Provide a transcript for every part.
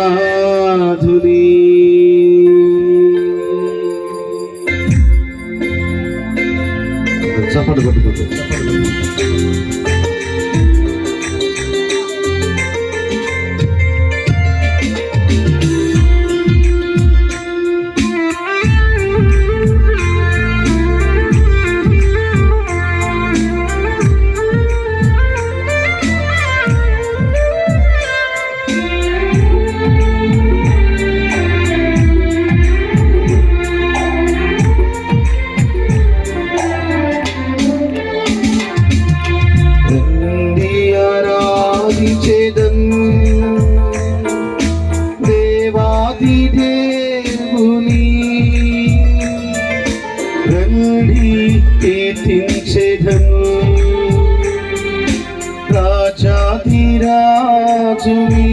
యేసునాథుని చప్పట్లు కొట్టుకుంటూ దేవాది దేవుని రండి కీర్తించెదం రాజాది రాజుని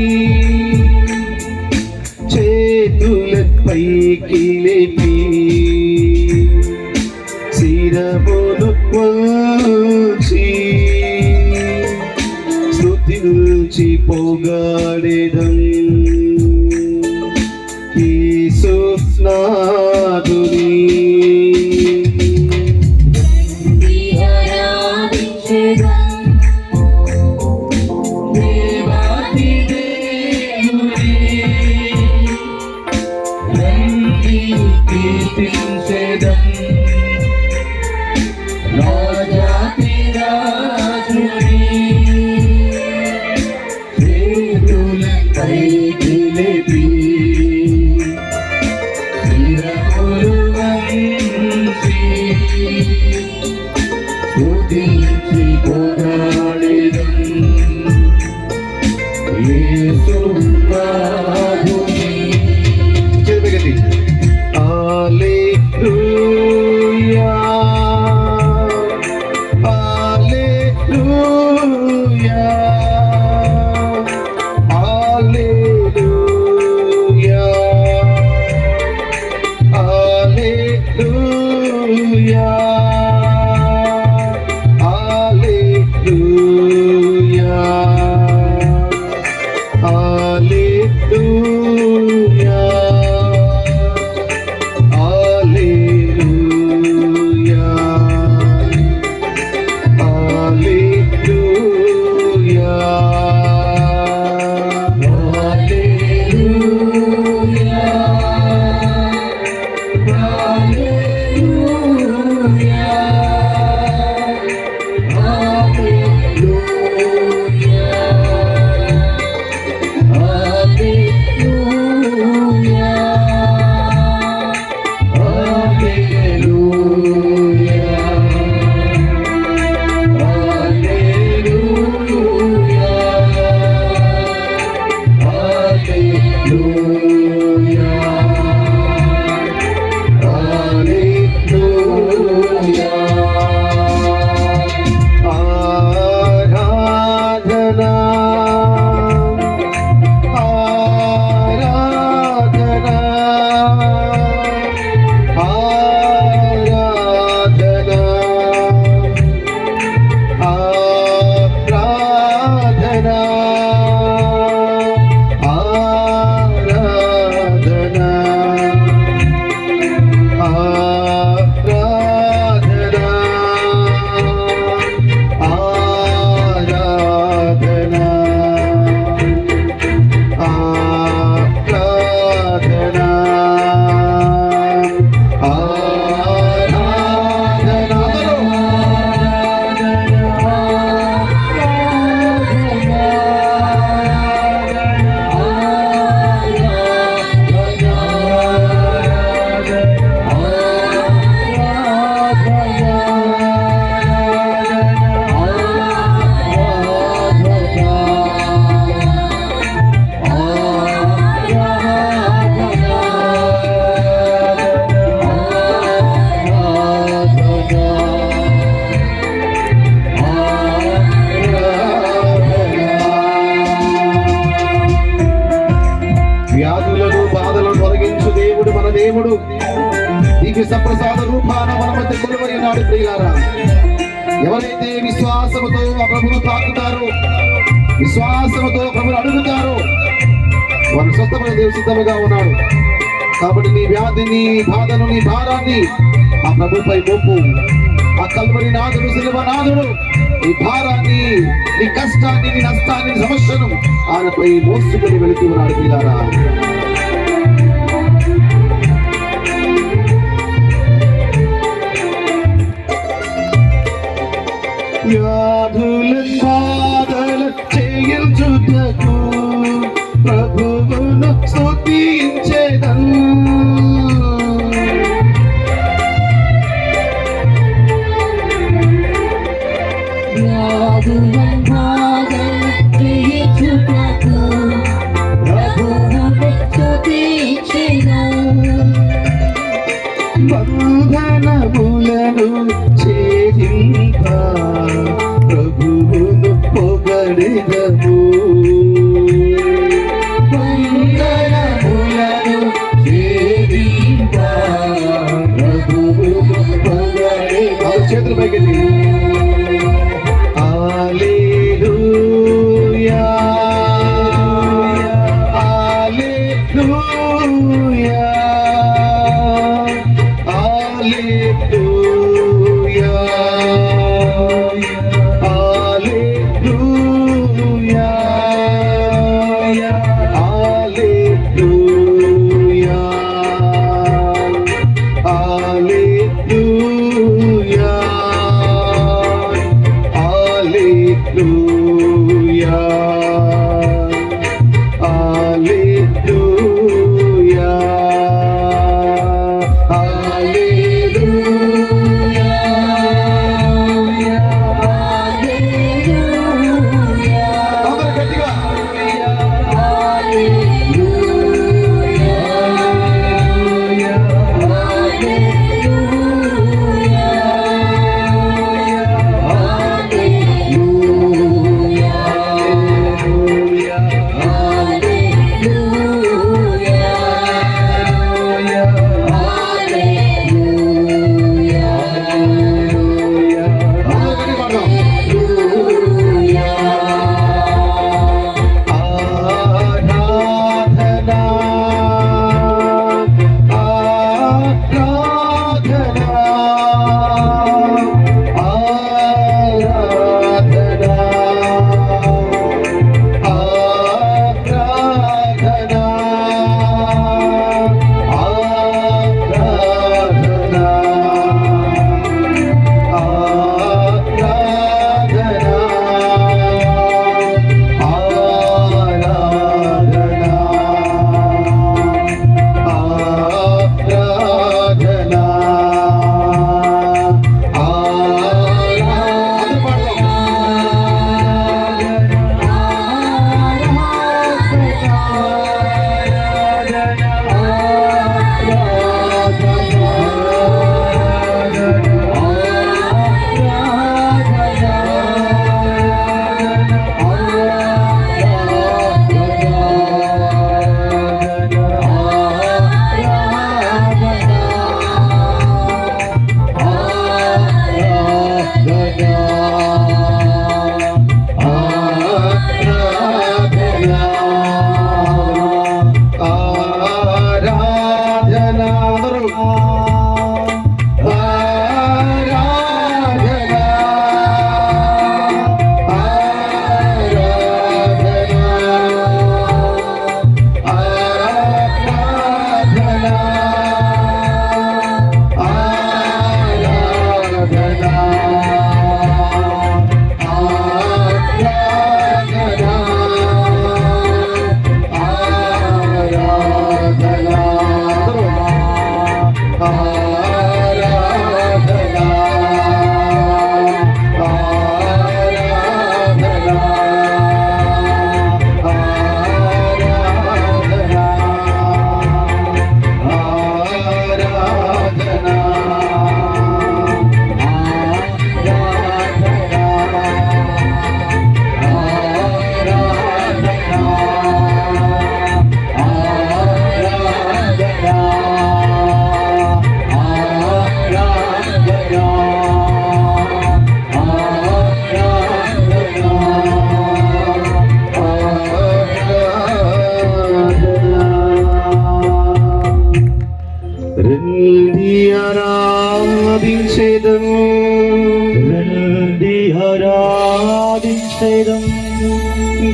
చేతులపైకి లేపి శిరమును వంచి స్తుతించి పొగడెదం యేసునాథుని దేవాది దేవుని రండి కీర్తించెదం రాజాది రాజుని చేతులపైకి లేపి స్తుతించి పొగడెదం యేసునాథుని. చెరుపెగతి హల్లెలూయా హల్లెలూయా హల్లెలూయా హల్లెలూయా దేవుడు దివ్య సప్రసాద రూపాన మన మధ్య కొలువై ఉన్నాడు. ప్రియులారా, ఎవరైతే విశ్వాసముతో ఆ ప్రభువును తాకుతారో విశ్వాసంతో ప్రభుని అడుగుతారు, వారు స్వస్థమైన దేవుడు సిద్ధముగా ఉన్నాడు. కాబట్టి నీ వ్యాధిని, బాధను, నీ భారాన్ని ఆ ప్రభుపై మోపు. ఆ కల్వరి నాథుడు, సిలువ నాథుడు నీ భారాన్ని, నీ కష్టాన్ని, నీ నష్టాన్ని, సమస్యను ఆయనపై మోసుకొని వెళుతూ ఉన్నాడు. పిల్లారా, వ్యాధులను బాధలు చేయించుటకు ప్రభువును స్తుతించెదను. వ్యాధులను బాధలు చేయించుటకు ప్రభువును స్తుతించెదను. బంధనములను ఛేదింప ప్రభువును పొగడెదము. బంధనములను ఛేదింప ప్రభువును పొగడెదము. చేతులు పైకెత్తి హల్లెలూయా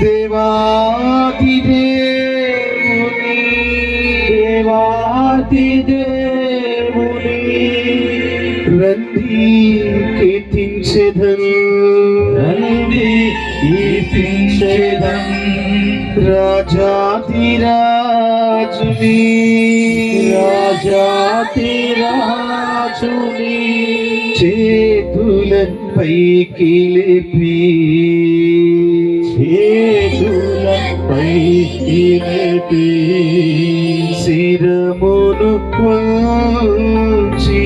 దేవాది దేవుని దేవాది దేవుని రండి కీర్తించెదన్ రండి కీర్తించెదన్ రాజాధిరాజుని రాజాధిరాజుని చేతులపైకి లేపి చేతులపైకి లేపి శిరమును వంచి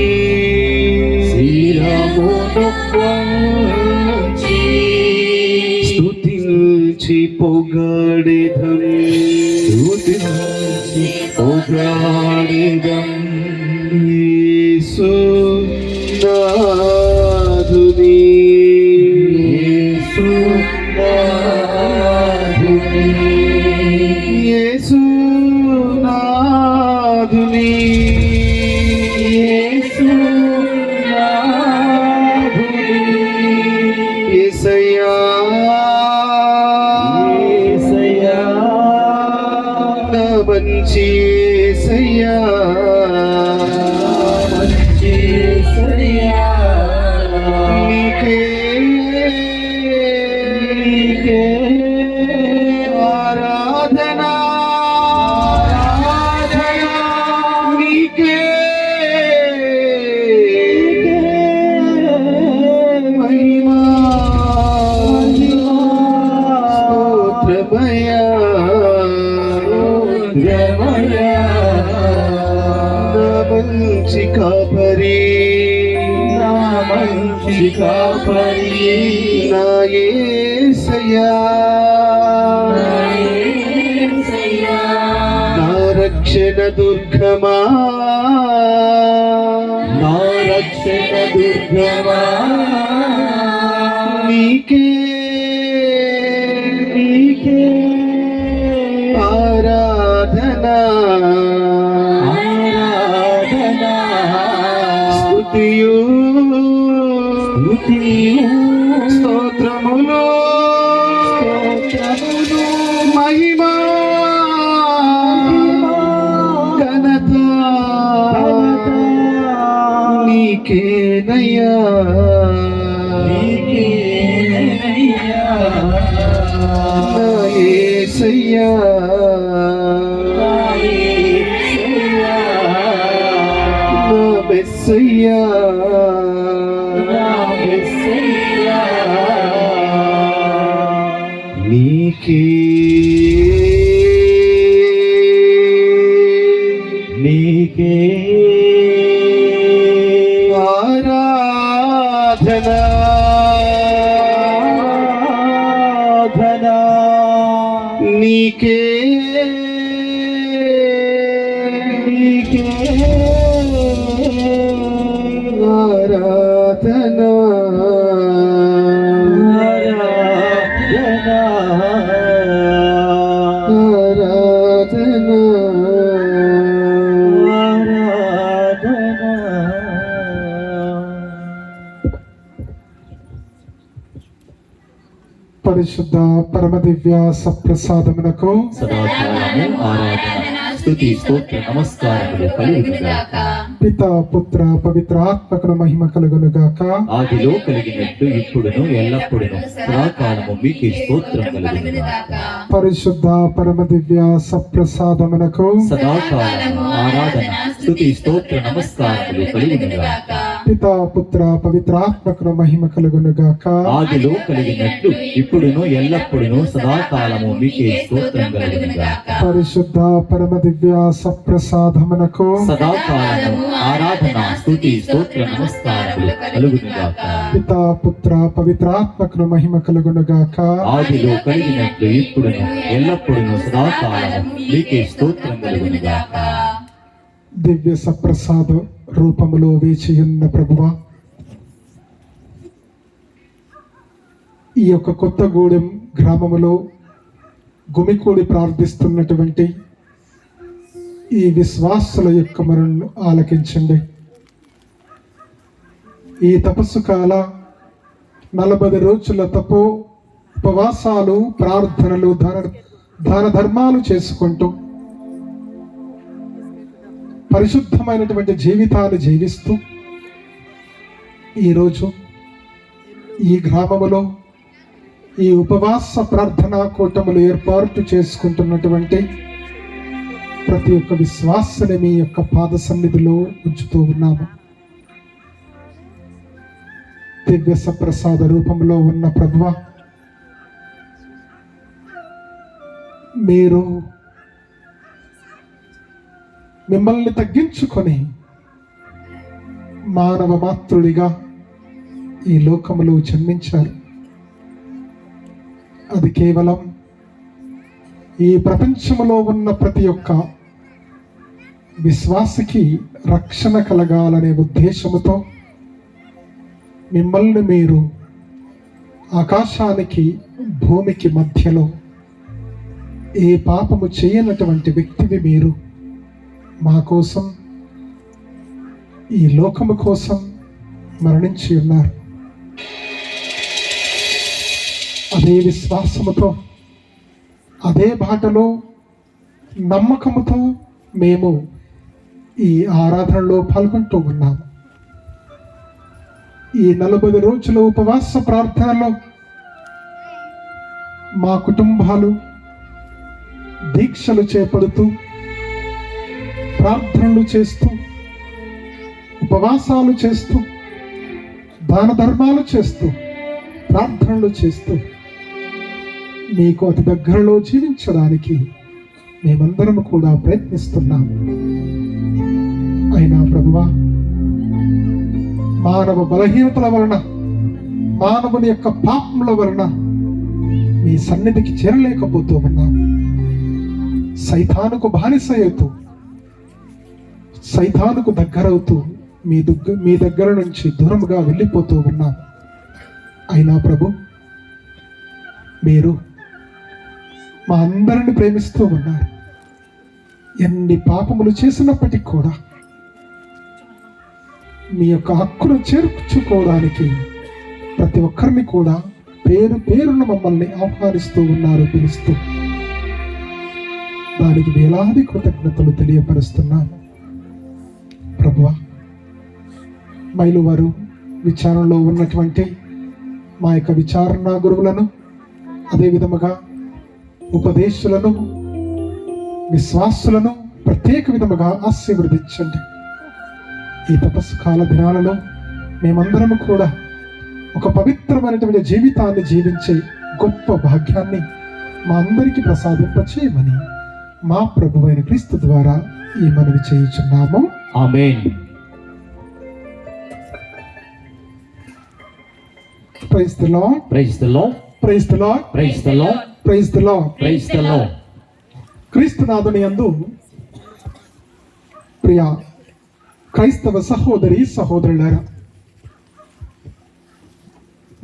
శిరమును వంచి స్తుతించి పొగడెదం స్తుతించి పొగడెదం యేసు నాథుని యేసు నాథుని యేసు నాథుని యేసు నాథుని యేసయ్యా యేసయ్యా నా మంచి యేసయ్యా మంచి యేసయ్యా నీకే నీకే ఆరాధన నీకే మహిమా స్తోత్రమయా రమయా నా మంచి కాపరి నా మంచి కాపరి నా యేసయ్యా నా యేసయ్యా నా రక్షణ దుర్గమా నా రక్షణ దుర్గమా నీకే నీకే ఆరాధన ఆరాధన స్తుతియు స్తుతియు స్తోత్రములు స్తోత్రములు మహిమా ఘనత నీకేనయ్యా నీకేనయ్యా నా యేసయ్యా నా యేసయ్యా నా మెస్సయ్యా నా మెస్సయ్యా నీకే నీకే ఆరాధన ఆరాధన నీకే నీకే ఆరాధన ఆరాధన పరిశుద్ధ పరమదివ్య సప్రసాదమునకు సదాకాలము ఆరాధన స్తుతి స్తోత్ర నమస్కారములు కలుగునుగాక. పిత పుత్ర పవిత్ర ఆత్మకును మహిమ కలుగునుగాక. ఆదిలో కలిగినట్టు ఇప్పుడును ఎల్లప్పుడును సదాకాలము మీకే స్తోత్రం కలుగునుగాక. పరిశుద్ధ పరమదివ్య సప్రసాదమునకు సదాకాలము ఆరాధన స్తుతి స్తోత్ర నమస్కారములు కలుగునుగాక. పిత పుత్ర పవిత్ర ఆత్మకును మహిమ కలుగునుగాక. ఆదిలో కలిగినట్లు ఇప్పుడును ఎల్లప్పుడును సదాకాలము మీకే స్తోత్రం కలుగునుగాక. పరిశుద్ధ పరమదివ్య సప్రసాదమునకు సదాకాలము ఆరాధన స్తుతి స్తోత్ర నమస్కారములు కలుగునుగాక. పిత పుత్ర పవిత్ర ఆత్మకును మహిమ కలుగునుగాక. ఆదిలో కలిగినట్లు ఇప్పుడును ఎల్లప్పుడును సదాకాలము మీకే స్తోత్రం కలుగునుగాక. దివ్య సప్రసాద రూపములో వేచియున్న ప్రభువా, ఈ యొక్క కొత్తగూడెం గ్రామములో గుమికూడి ప్రార్థిస్తున్నటువంటి ఈ విశ్వాసుల యొక్క మరణను ఆలకించండి. ఈ తపస్సు కాల 40 రోజుల తపో ఉపవాసాలు, ప్రార్థనలు, దాన ధర్మాలు చేసుకుంటూ పరిశుద్ధమైనటువంటి జీవితాలు జీవిస్తూ ఈరోజు ఈ గ్రామములో ఈ ఉపవాస ప్రార్థనా కూటములు ఏర్పాటు చేసుకుంటున్నటువంటి ప్రతి ఒక్క విశ్వాసని మీ యొక్క పాద సన్నిధిలో ఉంచుతూ ఉన్నాము. దివ్య సప్రసాద రూపంలో ఉన్న ప్రభువా, మీరు మిమ్మల్ని తగ్గించుకొని మానవ మాతృడిగా ఈ లోకములో జన్మించారు. అది కేవలం ఈ ప్రపంచములో ఉన్న ప్రతి ఒక్క విశ్వాసికి రక్షణ కలగాలనే ఉద్దేశముతో మిమ్మల్ని మీరు ఆకాశానికి భూమికి మధ్యలో ఏ పాపము చేయనటువంటి వ్యక్తివి మీరు మా కోసం, ఈ లోకము కోసం మరణించి ఉన్నారు. అదే విశ్వాసముతో, అదే బాటలో, నమ్మకముతో మేము ఈ ఆరాధనలో పాల్గొంటూ ఉన్నాము. ఈ 40 రోజుల ఉపవాస ప్రార్థనలో మా కుటుంబాలు దీక్షలు చేపడుతూ, ప్రార్థనలు చేస్తూ, ఉపవాసాలు చేస్తూ, దాన ధర్మాలు చేస్తూ, ప్రార్థనలు చేస్తూ నీకు అతి దగ్గరలో జీవించడానికి మేమందరం కూడా ప్రయత్నిస్తున్నాము. అయినా ప్రభువా, మానవ బలహీనతల వలన, మానవుని యొక్క పాపముల వలన మీ సన్నిధికి చేరలేకపోతూ ఉన్నాము. సైతానుకు బానిస అవుతూ, సైతానుకు దగ్గరవుతూ మీ దగ్గర నుంచి దూరముగా వెళ్ళిపోతూ ఉన్నాం. అయినా ప్రభు, మీరు మా అందరిని ప్రేమిస్తూ ఉన్నారు. ఎన్ని పాపములు చేసినప్పటికీ కూడా మీ యొక్క హక్కును చేర్చుకోవడానికి ప్రతి ఒక్కరిని కూడా పేరు పేరున మమ్మల్ని ఆహ్వానిస్తూ ఉన్నారు, పిలుస్తూ. దానికి వేలాది కృతజ్ఞతలు తెలియపరుస్తున్నాము. ప్రభువా, మైలువారు విచారణలో ఉన్నటువంటి మా యొక్క విచారణ గురువులను, అదేవిధముగా ఉపదేశులను, విశ్వాసులను ప్రత్యేక విధముగా ఆశీర్వదించండి. ఈ తపస్సు కాల దినాలలో మేమందరము కూడా ఒక పవిత్రమైనటువంటి జీవితాన్ని జీవించే గొప్ప భాగ్యాన్ని మా అందరికీ ప్రసాదింపచేయమని మా ప్రభువైన క్రీస్తు ద్వారా ఈ మనవి చేయుచున్నాము. ఆమేన్. Praise the lord, praise the lord, praise the lord, praise the lord, praise the lord. Praise the lord. క్రీస్తునాథుని యందు ప్రియ క్రైస్తవ సహోదరి సహోదరులారా,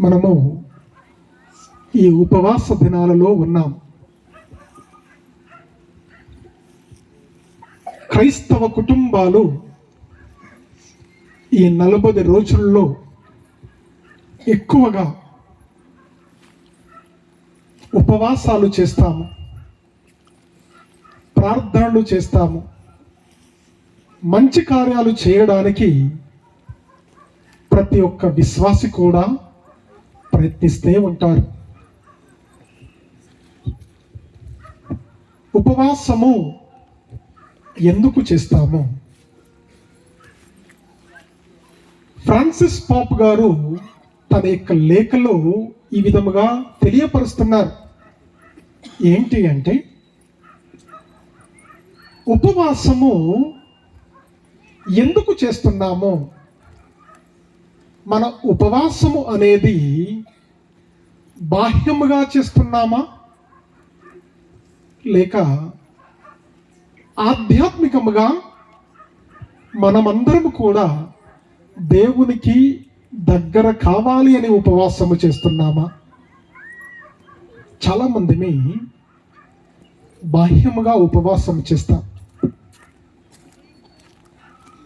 మనము ఈ ఉపవాస దినాలలో ఉన్నాం. క్రైస్తవ కుటుంబాలు ఈ 40 రోజుల్లో ఎక్కువగా ఉపవాసాలు చేస్తాము, ప్రార్థనలు చేస్తాము. మంచి కార్యాలు చేయడానికి ప్రతి ఒక్క విశ్వాసి కూడా ప్రయత్నిస్తూ ఉంటారు. ఉపవాసము ఎందుకు చేస్తాము? ఫ్రాన్సిస్ పాప్ గారు తన యొక్క లేఖలో ఈ విధముగా తెలియపరుస్తున్నారు. ఏంటి అంటే, ఉపవాసము ఎందుకు చేస్తున్నాము? మన ఉపవాసము అనేది బాహ్యముగా చేస్తున్నామా, లేక ఆధ్యాత్మికముగా మనమందరం కూడా దేవునికి దగ్గర కావాలి అని ఉపవాసము చేస్తున్నామా? చాలా మందిని బాహ్యముగా ఉపవాసం చేస్తాం.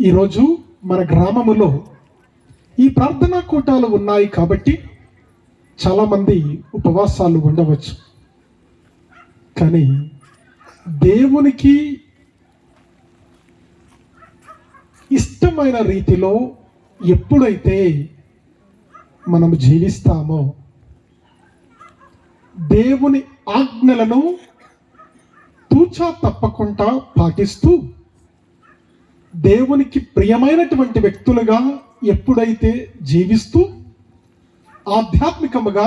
ఈరోజు మన గ్రామములో ఈ ప్రార్థనా కూటాలు ఉన్నాయి కాబట్టి చాలామంది ఉపవాసాలు ఉండవచ్చు, కానీ దేవునికి ఇష్టమైన రీతిలో ఎప్పుడైతే మనం జీవిస్తామో, దేవుని ఆజ్ఞలను తూచా తప్పకుండా పాటిస్తూ దేవునికి ప్రియమైనటువంటి వ్యక్తులుగా ఎప్పుడైతే జీవిస్తూ ఆధ్యాత్మికముగా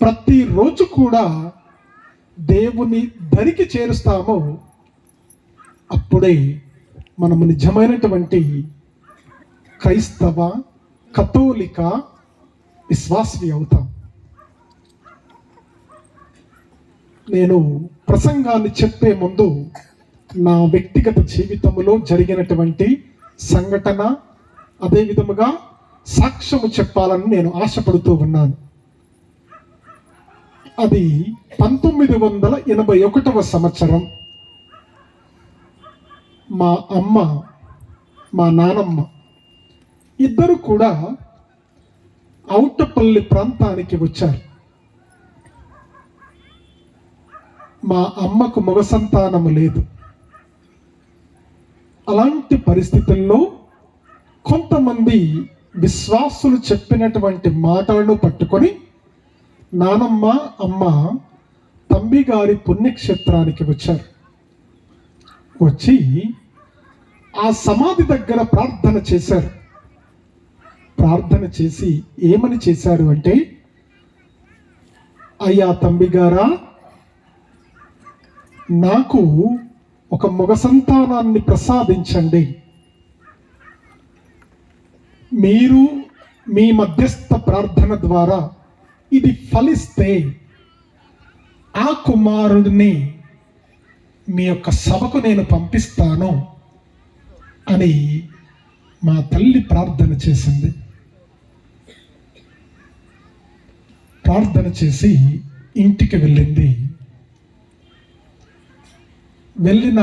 ప్రతిరోజు కూడా దేవుని దరికి చేరుస్తామో, అప్పుడే మనము నిజమైనటువంటి క్రైస్తవ కథోలిక విశ్వాసి అవుతాం. నేను ప్రసంగాన్ని చెప్పే ముందు నా వ్యక్తిగత జీవితంలో జరిగినటువంటి సంఘటన, అదే విధముగా సాక్ష్యము చెప్పాలని నేను ఆశపడుతూ ఉన్నాను. అది 1981 సంవత్సరం. మా అమ్మ, మా నానమ్మ ఇద్దరు కూడా ఔటపల్లి ప్రాంతానికి వచ్చారు. మా అమ్మకు మగ సంతానము లేదు. అలాంటి పరిస్థితుల్లో కొంతమంది విశ్వాసులు చెప్పినటువంటి మాటలను పట్టుకొని నానమ్మ, అమ్మ తంబి గారి పుణ్యక్షేత్రానికి వచ్చారు. వచ్చి ఆ సమాధి దగ్గర ప్రార్థన చేశారు. ప్రార్థన చేసి ఏమని చేశారు అంటే, అయ్యా తంబి గారా, నాకు ఒక మగ సంతానాన్ని ప్రసాదించండి. మీరు మీ మధ్యస్థ ప్రార్థన ద్వారా ఇది ఫలిస్తే ఆ కుమారుడిని మీ యొక్క సభకు నేను పంపిస్తాను అని మా తల్లి ప్రార్థన చేసింది. ప్రార్థన చేసి ఇంటికి వెళ్ళింది. వెళ్ళిన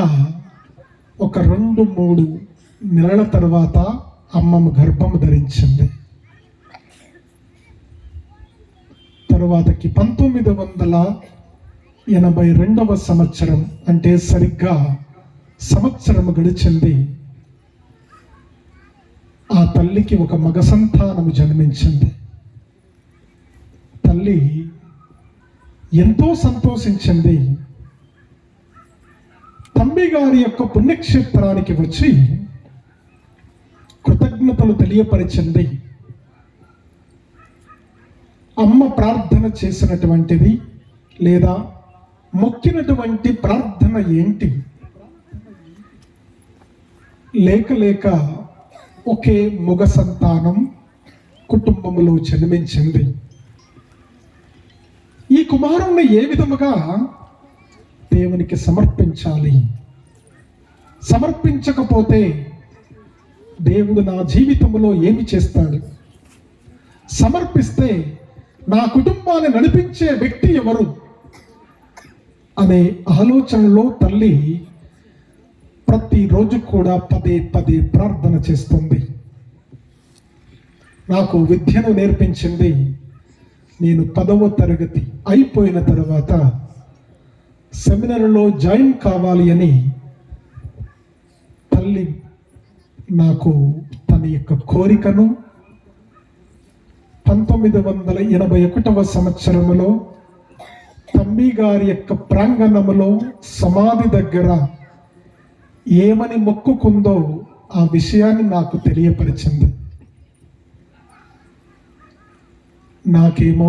ఒక 2-3 నెలల తర్వాత అమ్మమ్మ గర్భము ధరించింది. తరువాతకి 1982 సంవత్సరం, అంటే సరిగ్గా సంవత్సరం గడిచింది. ఆ తల్లికి ఒక మగ సంతానము జన్మించింది. తల్లి ఎంతో సంతోషించింది. తంబి గారి యొక్క పుణ్యక్షేత్రానికి వచ్చి కృతజ్ఞతలు తెలియపరిచింది. అమ్మ ప్రార్థన చేసినటువంటిది లేదా మొక్కినటువంటి ప్రార్థన ఏంటి? లేక ఒకే మగ సంతానం కుటుంబంలో జన్మించింది. ఈ కుమారుణ్ణి ఏ విధముగా దేవునికి సమర్పించాలి? సమర్పించకపోతే దేవుడు నా జీవితంలో ఏమి చేస్తాడు? సమర్పిస్తే నా కుటుంబాన్ని నడిపించే వ్యక్తి ఎవరు అనే ఆలోచనలో తల్లి ప్రతిరోజు కూడా పదే ప్రార్థన చేస్తుంది. నాకు విద్యను నేర్పించింది. నేను 10వ తరగతి అయిపోయిన తర్వాత సెమినరీలో జాయిన్ కావాలి అని తల్లి నాకు తన యొక్క కోరికను 1981 సంవత్సరంలో తంబి గారి యొక్క ప్రాంగణములో సమాధి దగ్గర ఏమని మొక్కుకుందో ఆ విషయాన్ని నాకు తెలియపరిచింది. నాకేమో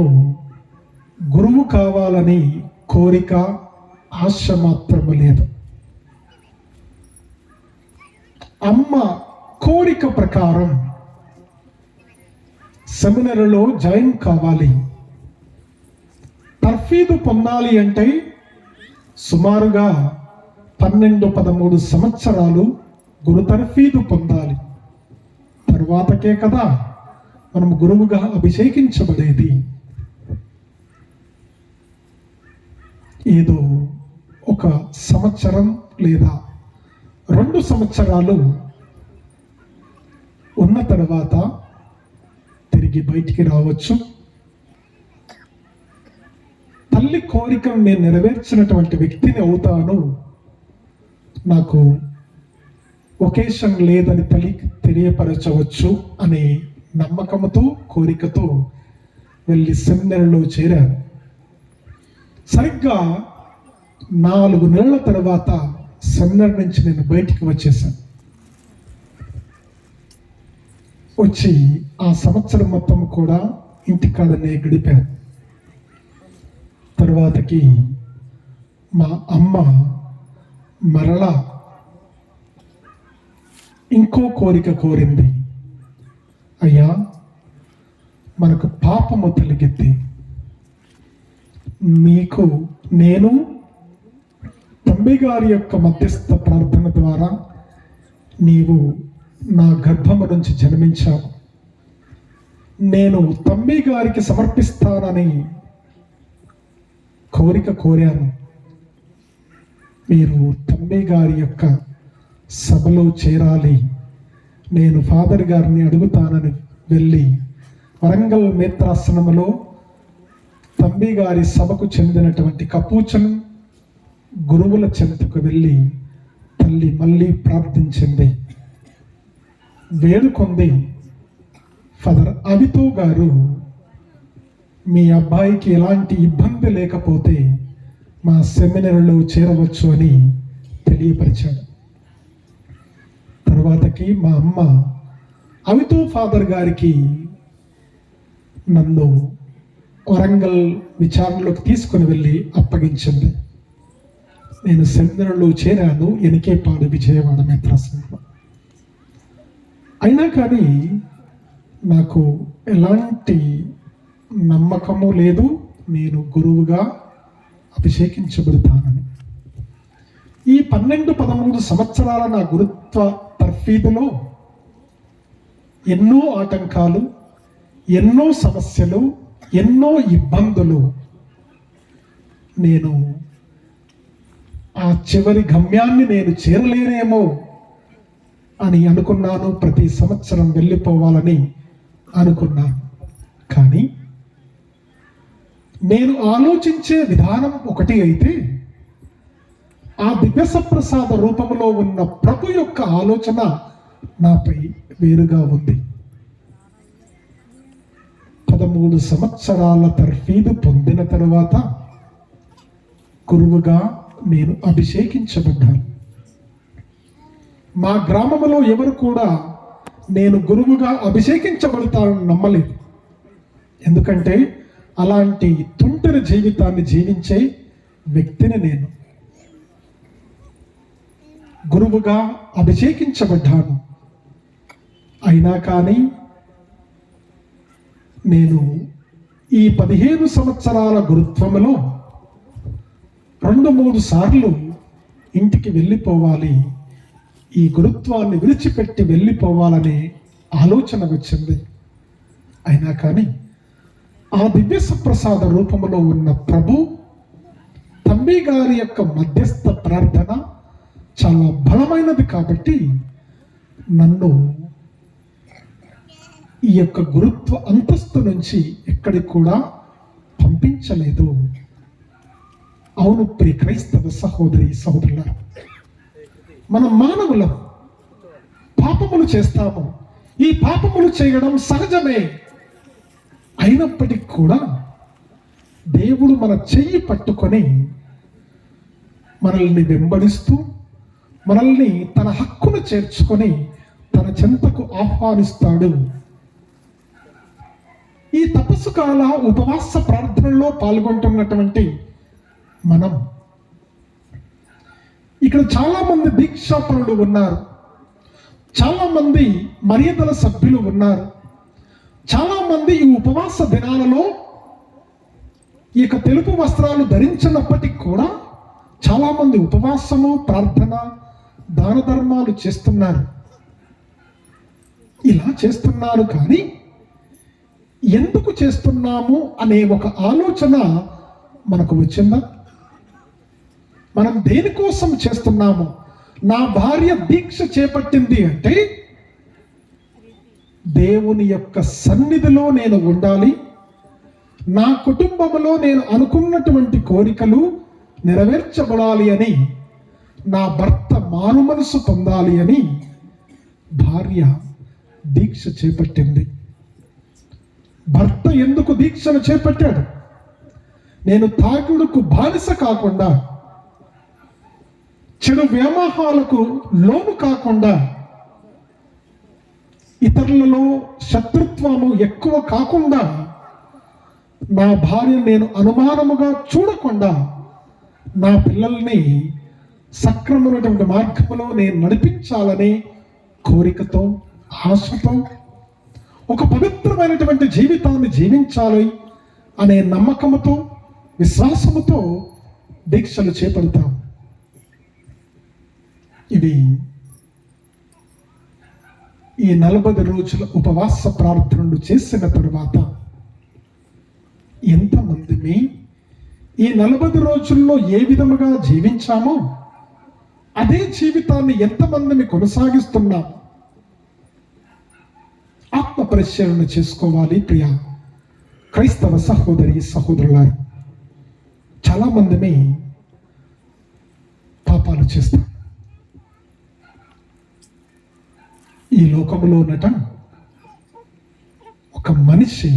గురువు కావాలని కోరిక, ఆశ మాత్రము లేదు. అమ్మ కోరిక ప్రకారం సెమినరీలో జాయిన్ కావాలి. తర్ఫీదు పొందాలి అంటే సుమారుగా 12-13 సంవత్సరాలు గురు తర్ఫీదు పొందాలి. తరువాతకే కదా మనం గురువుగా అభిషేకించబడేది. ఏదో ఒక సంవత్సరం లేదా 2 సంవత్సరాలు ఉన్న తర్వాత తిరిగి బయటికి రావచ్చు. తల్లి కోరికను నేను నెరవేర్చినటువంటి వ్యక్తిని అవుతాను, నాకు ఒకేషన్ లేదని తల్లికి తెలియపరచవచ్చు అనే నమ్మకంతో కోరికతో వెళ్ళి సెమినరీలో చేరాను. సరిగ్గా 4 నెలల తర్వాత సెమినరీ నుంచి నేను బయటికి వచ్చేసాను. వచ్చి ఆ సంవత్సరం మొత్తం కూడా ఇంటికాడనే గడిపాను. తర్వాతకి మా అమ్మ మరలా ఇంకో కోరిక కోరింది. అయ్యా, మనకు పాపము తొలగిద్ది, మీకు నేను తంబి గారి యొక్క మధ్యస్థ ప్రార్థన ద్వారా నీవు నా గర్భము నుంచి జన్మించావు, నేను తంబి గారికి సమర్పిస్తానని కోరిక కోరాను. మీరు తంబి గారి యొక్క సభలో చేరాలి, నేను ఫాదర్ గారిని అడుగుతానని వెళ్ళి వరంగల్ నేత్రాసనములో తంబి గారి సభకు చెందినటువంటి కపూచన్ గురువుల చెంతకు వెళ్ళి తల్లి మళ్ళీ ప్రార్థించింది, వేడుకొంది. ఫాదర్ అవితో గారు మీ అబ్బాయికి ఎలాంటి ఇబ్బంది లేకపోతే మా సెమినరీలో చేరవచ్చు అని తెలియపరిచాడు. తర్వాతకి మా అమ్మ అవితో ఫాదర్ గారికి నన్ను వరంగల్ విచారణలోకి తీసుకుని వెళ్ళి అప్పగించింది. నేను సెమినరీలో చేరాను, ఎనికేపాడు విజయవాడ మేత్రాసనంలో. అయినా కానీ నాకు ఎలాంటి నమ్మకము లేదు నేను గురువుగా అభిషేకించబడతానని. ఈ 12-13 సంవత్సరాల నా గురుత్వ తర్ఫీదులో ఎన్నో ఆటంకాలు, ఎన్నో సమస్యలు, ఎన్నో ఇబ్బందులు. నేను ఆ చివరి గమ్యాన్ని నేను చేరలేనేమో అని అనుకున్నాను. ప్రతి సంవత్సరం వెళ్ళిపోవాలని అనుకున్నాను. కానీ నేను ఆలోచించే విధానం ఒకటి అయితే, ఆ దివ్యసప్రసాద రూపంలో ఉన్న ప్రభు యొక్క ఆలోచన నాపై వేరుగా ఉంది. 13 సంవత్సరాల తర్ఫీదు పొందిన తరువాత గురువుగా నేను అభిషేకించబడ్డాను. మా గ్రామంలో ఎవరు కూడా నేను గురువుగా అభిషేకించబడతానని నమ్మలేదు. ఎందుకంటే అలాంటి తుంటరి జీవితాన్ని జీవించే వ్యక్తిని నేను. గురువుగా అభిషేకించబడ్డాను. అయినా కానీ నేను ఈ 15 సంవత్సరాల గురుత్వములో 2-3 సార్లు ఇంటికి వెళ్ళిపోవాలి, ఈ గురుత్వాన్ని విడిచిపెట్టి వెళ్ళిపోవాలనే ఆలోచన వచ్చింది. అయినా కానీ ఆ దివ్య సప్రసాద రూపంలో ఉన్న ప్రభు తంబి గారి యొక్క మధ్యస్థ ప్రార్థన చాలా బలమైనది కాబట్టి నన్ను ఈ యొక్క గురుత్వ అంతస్తు నుంచి ఎక్కడికి కూడా పంపించలేదు. అవును ప్రియ క్రైస్తవ సహోదరి సహోదరులారా, మనం మానవులం, పాపములు చేస్తాము. ఈ పాపములు చేయడం సహజమే. అయినప్పటికీ కూడా దేవుడు మన చెయ్యి పట్టుకొని మనల్ని వెంబడిస్తూ మనల్ని తన హక్కును చేర్చుకొని తన చెంతకు ఆహ్వానిస్తాడు. ఈ తపస్సు కాల ఉపవాస ప్రార్థనలో పాల్గొంటున్నటువంటి మనం, ఇక్కడ చాలా మంది దీక్షాపరులు ఉన్నారు, చాలా మంది మర్యాదల సభ్యులు ఉన్నారు, చాలా మంది ఈ ఉపవాస దినాలలో ఈ యొక్క తెలుపు వస్త్రాలు ధరించినప్పటికీ కూడా చాలా మంది ఉపవాసము, ప్రార్థన, దాన ధర్మాలు చేస్తున్నారు. ఇలా చేస్తున్నారు, కానీ ఎందుకు చేస్తున్నాము అనే ఒక ఆలోచన మనకు వచ్చిందా? మనం దేనికోసం చేస్తున్నాము? నా భార్య దీక్ష చేపట్టింది అంటే దేవుని యొక్క సన్నిధిలో నేను ఉండాలి, నా కుటుంబంలో నేను అనుకున్నటువంటి కోరికలు నెరవేర్చబడాలి అని, నా భర్త మారు మనసు పొందాలి అని భార్య దీక్ష చేపట్టింది. భర్త ఎందుకు దీక్షను చేపట్టాడు? నేను తాగుడుకు బానిస కాకుండా, చెడు వ్యామోహాలకు లోను కాకుండా, ఇతరులలో శత్రుత్వము ఎక్కువ కాకుండా, నా భార్యను నేను అనుమానముగా చూడకుండా, నా పిల్లల్ని సక్రమమైనటువంటి మార్గంలో నేను నడిపించాలనే కోరికతో, ఆశతో, ఒక పవిత్రమైనటువంటి జీవితాన్ని జీవించాలి అనే నమ్మకముతో, విశ్వాసముతో దీక్షలు చేపడతాం. ఇవి ఈ 40 రోజుల ఉపవాస ప్రార్థనలు చేసిన తరువాత ఎంతమంది ఈ 40 రోజుల్లో ఏ విధముగా జీవించామో అదే జీవితాన్ని ఎంతమందిని కొనసాగిస్తున్నాం? ఆత్మ పరిశీలన చేసుకోవాలి. ప్రియ క్రైస్తవ సహోదరి సహోదరులారు, చాలా మందిని పాపాలు చేస్తాం. ఈ లోకంలోనట ఒక మనిషి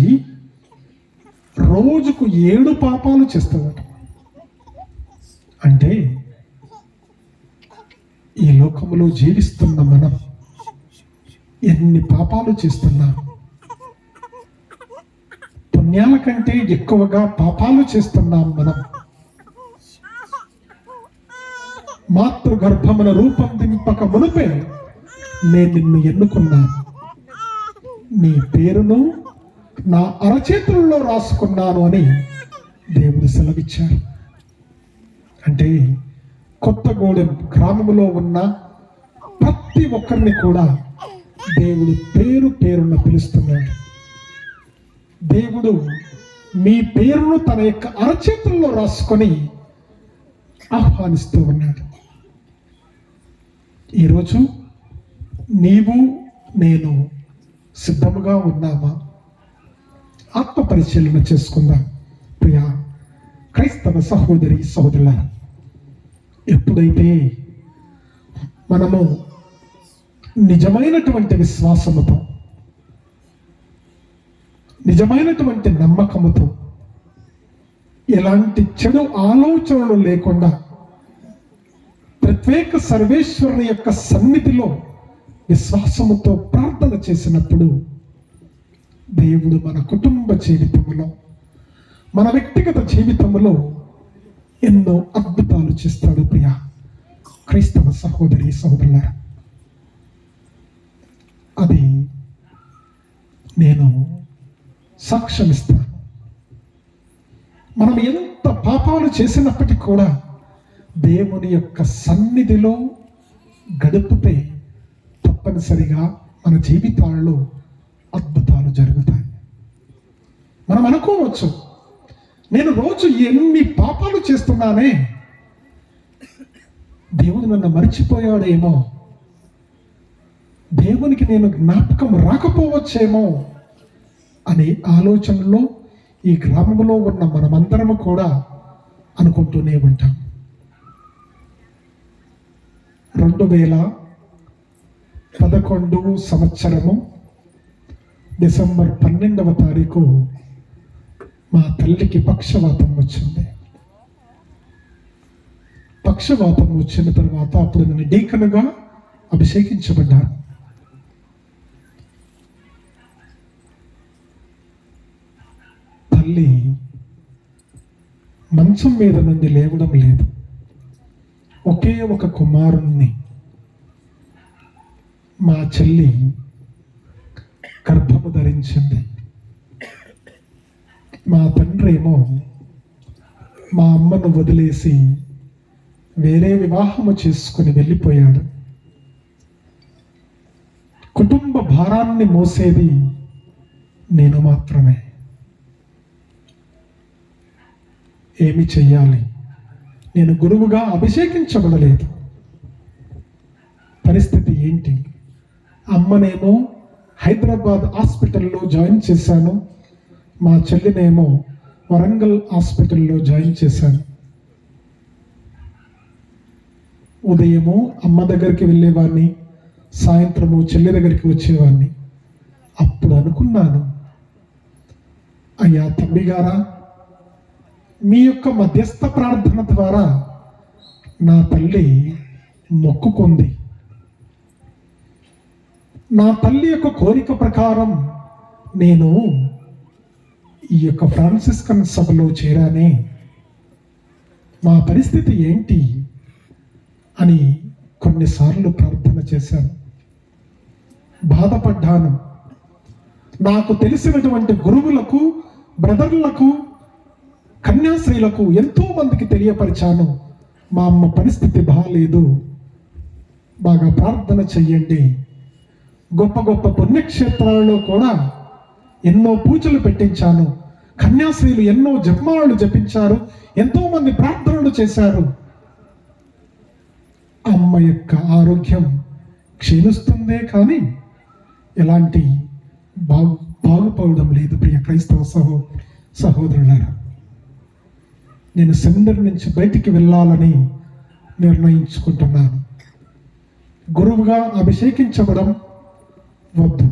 రోజుకు 7 పాపాలు చేస్తాడట. అంటే ఈ లోకంలో జీవిస్తున్న మనం ఎన్ని పాపాలు చేస్తున్నాం? పుణ్యాల కంటే ఎక్కువగా పాపాలు చేస్తున్నాం మనం. మాతృగర్భమున రూపొందింపక మునుపే నేను నిన్ను ఎన్నుకున్నాను, నీ పేరును నా అరచేతుల్లో రాసుకున్నాను అని దేవుడు సెలవిచ్చారు. అంటే కొత్తగూడెం గ్రామములో ఉన్న ప్రతి ఒక్కరిని కూడా దేవుడు పేరు పేరున పిలుస్తున్నాడు. దేవుడు మీ పేరును తన యొక్క అరచేతుల్లో రాసుకొని ఆహ్వానిస్తూ ఉన్నాడు. ఈరోజు నీవు నేను సిద్ధముగా ఉన్నామా? ఆత్మ పరిశీలన చేసుకుందాం. ప్రియా క్రైస్తవ సహోదరి సహోదరుల, ఎప్పుడైతే మనము నిజమైనటువంటి విశ్వాసముతో, నిజమైనటువంటి నమ్మకముతో, ఎలాంటి చెడు ఆలోచనలు లేకుండా ప్రత్యేక సర్వేశ్వరుని యొక్క సన్నిధిలో విశ్వాసముతో ప్రార్థన చేసినప్పుడు దేవుడు మన కుటుంబ జీవితంలో, మన వ్యక్తిగత జీవితంలో ఎన్నో అద్భుతాలు చేస్తాడు. ప్రియ క్రైస్తవ సహోదరి సహోదరుల, అది నేను సాక్ష్యమిస్తాను. మనం ఎంత పాపాలు చేసినప్పటికీ కూడా దేవుని యొక్క సన్నిధిలో గడిపితే తప్పనిసరిగా మన జీవితాలలో అద్భుతాలు జరుగుతాయి. మనం అనుకోవచ్చు, నేను రోజు ఎన్ని పాపాలు చేస్తున్నానే, దేవుడు నన్ను మర్చిపోయాడేమో, దేవునికి నేను జ్ఞాపకం రాకపోవచ్చేమో అనే ఆలోచనలో ఈ గ్రామంలో ఉన్న మనమందరము కూడా అనుకుంటూనే ఉంటాం. 2011 సంవత్సరము డిసెంబర్ 12వ తారీఖు మా తల్లికి పక్షవాతం వచ్చింది. పక్షవాతం వచ్చిన తర్వాత అప్పుడు నేను డీకనుగా అభిషేకించబడ్డాను. తల్లి మంచం మీద నుండి లేవడం లేదు. ఒకే ఒక కుమారుణ్ణి మా చెల్లి గర్భము ధరించింది. మా తండ్రి ఏమో మా అమ్మను వదిలేసి వేరే వివాహము చేసుకుని వెళ్ళిపోయాడు. కుటుంబ భారాన్ని మోసేది నేను మాత్రమే. ఏమి చెయ్యాలి? నేను గురువుగా అభిషేకించబడలేదు. పరిస్థితి ఏంటి? అమ్మనేమో హైదరాబాద్ హాస్పిటల్లో జాయిన్ చేశాను, మా చెల్లినేమో వరంగల్ హాస్పిటల్లో జాయిన్ చేశాను. ఉదయము అమ్మ దగ్గరికి వెళ్ళేవాడిని, సాయంత్రము చెల్లి దగ్గరికి వచ్చేవాడిని. అప్పుడు అనుకున్నాను, అయ్యా తమ్మి గారా, మీ యొక్క మధ్యస్థ ప్రార్థన ద్వారా నా తల్లి మొక్కుకుంది. నా తల్లి యొక్క కోరిక ప్రకారం నేను ఈ యొక్క ఫ్రాన్సిస్కన్ సభలో చేరానే. మా పరిస్థితి ఏంటి అని కొన్నిసార్లు ప్రార్థన చేశాను, బాధపడ్డాను. నాకు తెలిసినటువంటి గురువులకు, బ్రదర్లకు, కన్యాశ్రీలకు ఎంతో మందికి తెలియపరిచాను, మా అమ్మ పరిస్థితి బాగాలేదు, బాగా ప్రార్థన చెయ్యండి. గొప్ప గొప్ప పుణ్యక్షేత్రాలలో కూడా ఎన్నో పూజలు పెట్టించాను. కన్యాశ్రీలు ఎన్నో జపమాలలు జపించారు, ఎంతో మంది ప్రార్థనలు చేశారు. అమ్మ యొక్క ఆరోగ్యం క్షీణిస్తుందే కానీ ఎలాంటి బాగుపడడం లేదు. ప్రియ క్రైస్తవ సహోదరులారా, నేను సెమినరీ నుంచి బయటికి వెళ్ళాలని నిర్ణయించుకుంటున్నాను. గురువుగా అభిషేకించబడం వద్దు,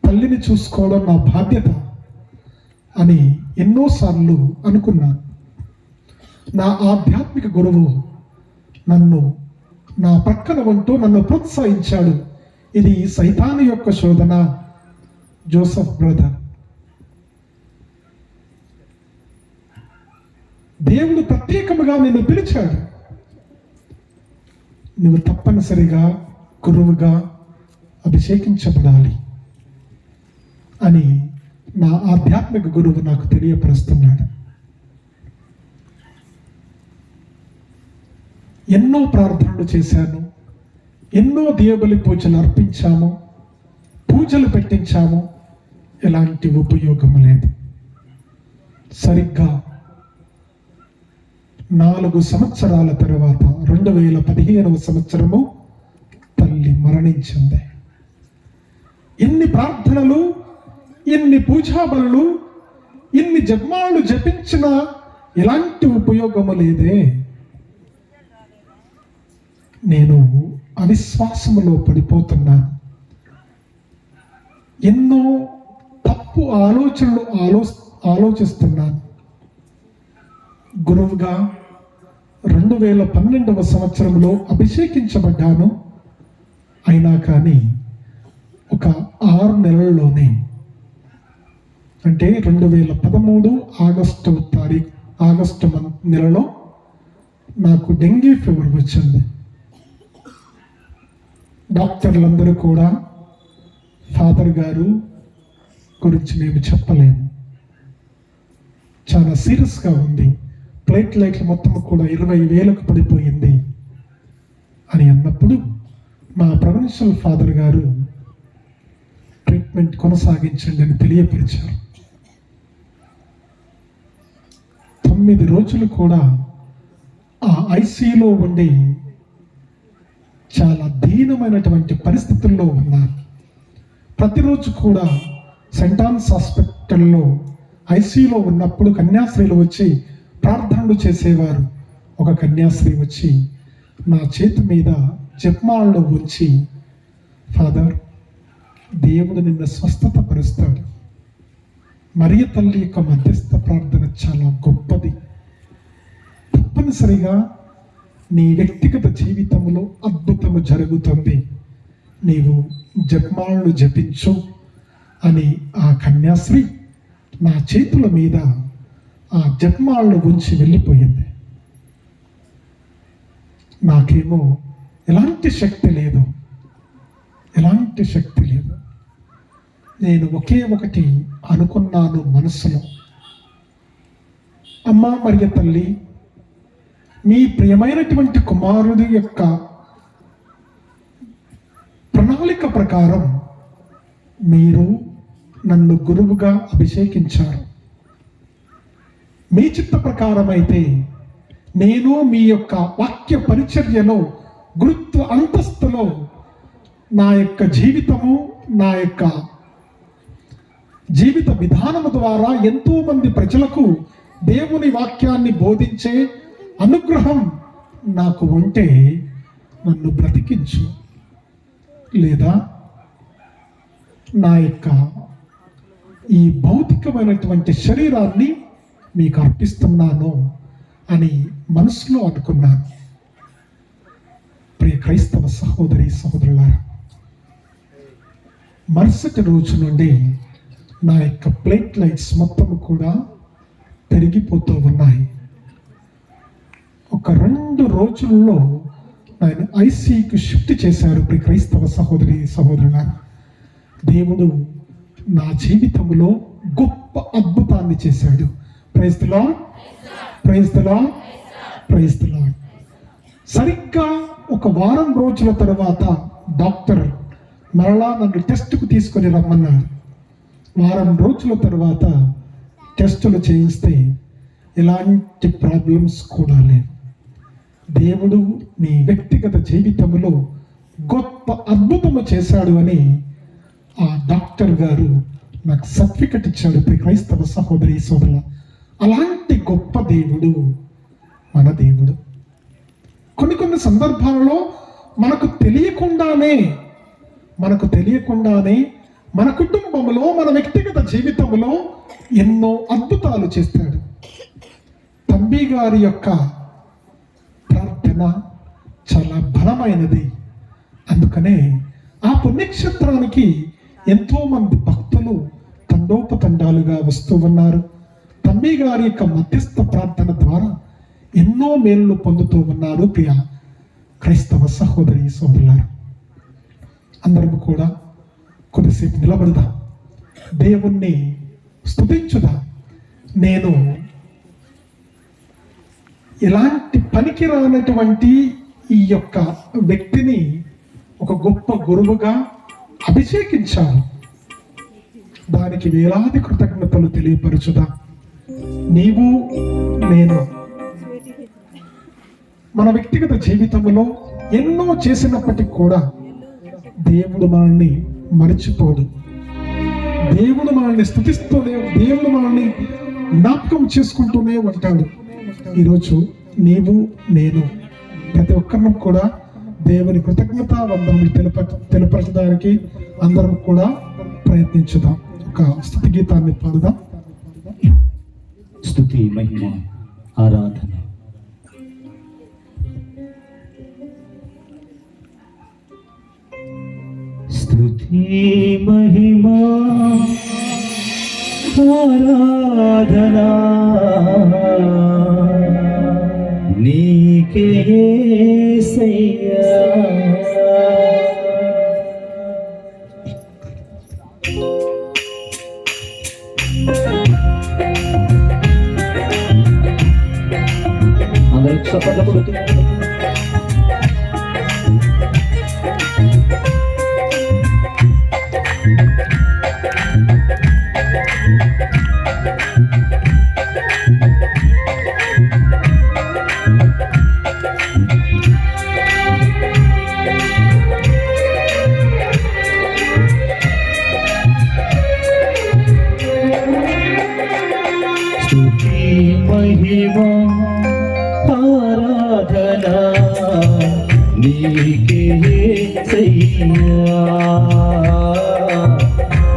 తల్లిని చూసుకోవడం నా బాధ్యత అని ఎన్నోసార్లు అనుకున్నాను. నా ఆధ్యాత్మిక గురువు నన్ను నా పక్కన ఉంటూ నన్ను ప్రోత్సహించాడు. ఇది సైతాను యొక్క శోధన, జోసెఫ్ బ్రదర్. దేవుడు ప్రత్యేకముగా నిన్ను పిలిచాడు, నువ్వు తప్పనిసరిగా గురువుగా అభిషేకించబడాలి అని నా ఆధ్యాత్మిక గురువు నాకు తెలియపరుస్తున్నాడు. ఎన్నో ప్రార్థనలు చేశాను, ఎన్నో దీయబలి పూజలు అర్పించాము, పూజలు పెట్టించాము, ఎలాంటి ఉపయోగము లేదు. సరిగ్గా 4 సంవత్సరాల తర్వాత 2015వ సంవత్సరము తల్లి మరణించింది. ఎన్ని ప్రార్థనలు, ఎన్ని పూజాబలు, ఎన్ని జపమాలు జపించినా ఎలాంటి ఉపయోగము లేదే. నేను అవిశ్వాసములో పడిపోతున్నాను. ఎన్నో తప్పు ఆలోచనలు ఆలోచిస్తున్నాను. గురువుగా 2012వ సంవత్సరంలో అభిషేకించబడ్డాను. అయినా కానీ ఒక 6 నెలల్లోనే, అంటే 2013 ఆగస్టు నెలలో నాకు డెంగీ ఫీవర్ వచ్చింది. డాక్టర్లందరూ కూడా ఫాదర్ గారు గురించి మేము చెప్పలేము, చాలా సీరియస్గా ఉంది, ప్లేట్లైట్లు మొత్తం కూడా 20,000కు పడిపోయింది అని అన్నప్పుడు మా ప్రొవిన్షియల్ ఫాదర్ గారు ట్రీట్మెంట్ కొనసాగించండి అని తెలియపరిచారు. 9 రోజులు కూడా ఆ ఐసీయూలో ఉండి చాలా దీనమైనటువంటి పరిస్థితుల్లో ఉన్నారు. ప్రతిరోజు కూడా సెయింట్ ఆన్స్ హాస్పిటల్లో ఐసీయూలో ఉన్నప్పుడు కన్యాశ్రీలు వచ్చి ప్రార్థనలు చేసేవారు. ఒక కన్యాశ్రీ వచ్చి నా చేతి మీద జపమాలలో ఉంచి, ఫాదర్, దేవుడు నిన్ను స్వస్థత పరుస్తాడు. మరియ తల్లి యొక్క మధ్యస్థ ప్రార్థన చాలా గొప్పది. తప్పనిసరిగా నీ వ్యక్తిగత జీవితంలో అద్భుతము జరుగుతుంది, నీవు జపమాలను జపించు అని ఆ కన్యాశ్రీ నా చేతుల మీద ఆ జపమాలను ఉంచి వెళ్ళిపోయింది. నాకేమో ఎలాంటి శక్తి లేదు. నేను ఒకే ఒకటి అనుకున్నాను మనసులో, అమ్మా మరియ తల్లి, మీ ప్రియమైనటువంటి కుమారుడి యొక్క ప్రణాళిక ప్రకారం మీరు నన్ను గురువుగా అభిషేకించారు. మీ చిత్త ప్రకారం అయితే నేను మీ యొక్క వాక్య పరిచర్యలో, గురుత్వ అంతస్తులో నా యొక్క జీవితము, నా యొక్క జీవిత విధానము ద్వారా ఎంతో మంది ప్రజలకు దేవుని వాక్యాన్ని బోధించే అనుగ్రహం నాకు ఉంటే నన్ను బ్రతికించు, లేదా నా యొక్క ఈ భౌతికమైనటువంటి శరీరాన్ని మీకు అర్పిస్తున్నాను అని మనసులో అనుకున్నాను. ప్రియ క్రైస్తవ సహోదరి సహోదరులారా, మరుసటి రోజు నుండి నా యొక్క ప్లేట్లైట్స్ మొత్తం కూడా పెరిగిపోతూ ఉన్నాయి. ఒక 2 రోజుల్లో ఆయన ఐసీయూకి షిఫ్ట్ చేశారు. ప్రియ క్రైస్తవ సహోదరి సహోదరులారా, దేవుడు నా జీవితంలో గొప్ప అద్భుతాన్ని చేశాడు. Praise the lord, praise the lord, praise the lord. సరిగ్గా ఒక వారం రోజుల తర్వాత డాక్టర్ మరలా నన్ను టెస్ట్కు తీసుకొని రమ్మన్నాడు. వారం రోజుల తర్వాత టెస్టులు చేయిస్తే ఎలాంటి ప్రాబ్లమ్స్ కూడా లేవు. దేవుడు నీ వ్యక్తిగత జీవితంలో గొప్ప అద్భుతము చేశాడు అని ఆ డాక్టర్ గారు నాకు సర్టిఫికెట్ ఇచ్చాడు. క్రైస్తవ సహోదరి సోదరుల, అలాంటి గొప్ప దేవుడు మన దేవుడు. కొన్ని సందర్భాలలో మనకు తెలియకుండానే మన కుటుంబంలో, మన వ్యక్తిగత జీవితంలో ఎన్నో అద్భుతాలు చేస్తాడు. తంబి గారి యొక్క ప్రార్థన చాలా బలమైనది. అందుకనే ఆ పుణ్యక్షేత్రానికి ఎంతో మంది భక్తులు తండోపతండాలుగా వస్తూ ఉన్నారు. తంబి గారి యొక్క మధ్యస్థ ప్రార్థన ద్వారా ఎన్నో మేలు పొందుతూ ఉన్నారు. ప్రియ క్రైస్తవ సహోదరి సోదరులారా, అందరము కూడా కొద్దిసేపు నిలబడదాం, దేవుణ్ణి స్తుతించుదాం. నేను ఎలాంటి పనికిరానటువంటి ఈ యొక్క వ్యక్తిని ఒక గొప్ప గురువుగా అభిషేకించాను. దానికి వేలాది కృతజ్ఞతలు తెలియపరచుదాం. నీవు నేను మన వ్యక్తిగత జీవితంలో ఎన్నో చేసినప్పటికీ కూడా దేవుడు మనల్ని మర్చిపోడు. దేవుడు మనల్ని స్తుతిస్తూనే, దేవుడు మనల్ని జ్ఞాపకం చేసుకుంటూనే ఉంటాడు. ఈరోజు నీవు నేను ప్రతి ఒక్కరిని కూడా దేవుని కృతజ్ఞతా వందనములు తెలపరచడానికి అందరం కూడా ప్రయత్నించుదాం. ఒక స్తుతి గీతాన్ని పాడుదాం. స్తుతి, మహిమ, ఆరాధన. స్తుతి, మహిమ, ఆరాధన నీకే యేసయ్యా. అందరూ చప్పట్లు కొడుతున్నారు. స్తుతి, మహిమ, ఆరాధన నీకే యేసయ్యా,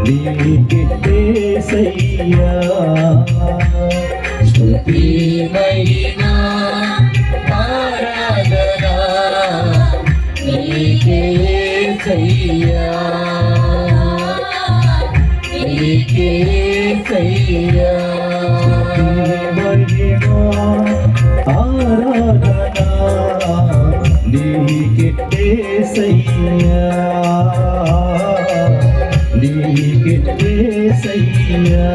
నీకే యేసయ్యా. స్తుతి, మహిమ, ఆరాధన నీకే యేసయ్యా, నీకే యేసయ్యా. ఆరాధన నీకే యేసయ్యా, నీకే యేసయ్యా.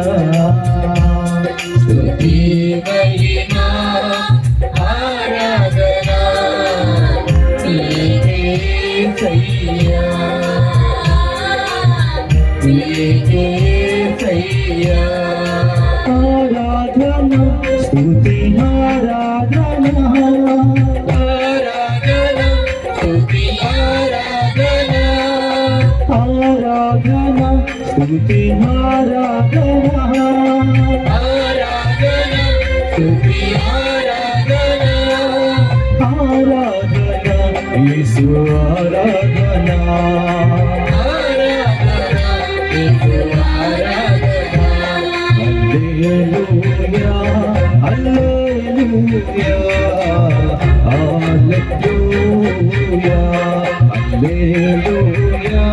స్తుతి, మహిమ, ఆరాధన నీకే యేసయ్యా, నీకే యేసయ్యా. ఆరాధన, స్తుతి, ఆరాధన, ఆరాధన, స్తుతి, ఆరాధన, ఆరాధన, స్తుతి ఆరాధన ఆరాధన స్తుతి ఆరాధన ఆరాధన యేసు ఆరాధన ఆరాధన యేసు ఆరాధన హల్లెలూయా హల్లెలూయా హల్లెలూయా హల్లెలూయా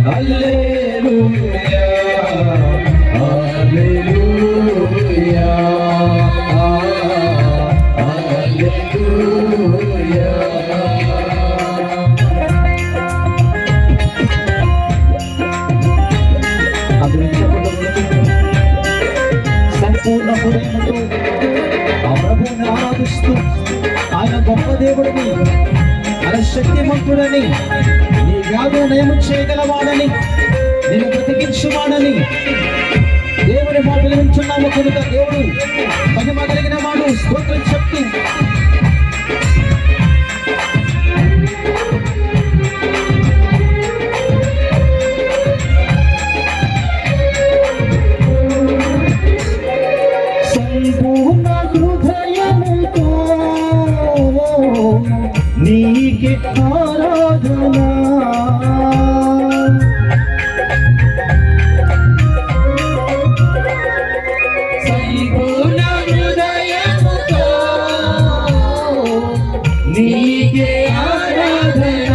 హల్లెలూయా హల్లెలూయా హల్లెలూయా. సంపూర్ణ హృదయంతో ఆ ప్రభువుని ఆరాధిస్తూ ఆయన గొప్ప దేవుడిని ఆయన శక్తిమంతుడని నీ వ్యాధులు నయము చేయగలవాడని నేను బ్రతికించువాడని దేవుని మాటలు వింటున్నాము కనుక దేవుడు మహిమ కలిగిన వాడు స్తోత్రం చెప్తూ సంపూర్ణ హృదయముతో నీకే ఆరాధన సంపూర్ణ హృదయముతో నీకే ఆరాధన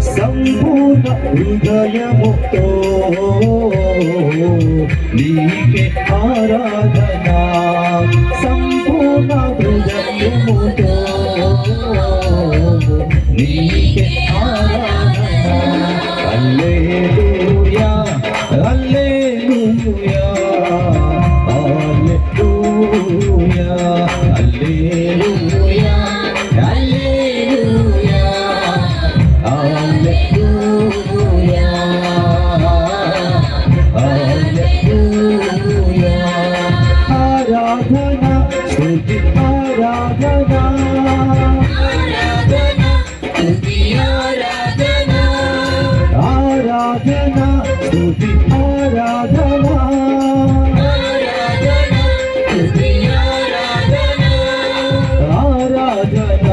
సంపూర్ణ హృదయముతో నీకే ఆరాధన సంపూర్ణ హృదయముతో నీకే ఆరాధన హల్లెలూయా హల్లెలూయా హల్లెలూయా హల్లెలూయా హల్లెలూయా హల్లెలూయా హల్లెలూయా ఆరాధన స్తుతి ఆరాధన ఆరాధన స్తుతి ఆరాధన ఆరాధన స్తుతి ఆరాధన ఆరాధన స్తుతి ఆరాధన ఆరాధన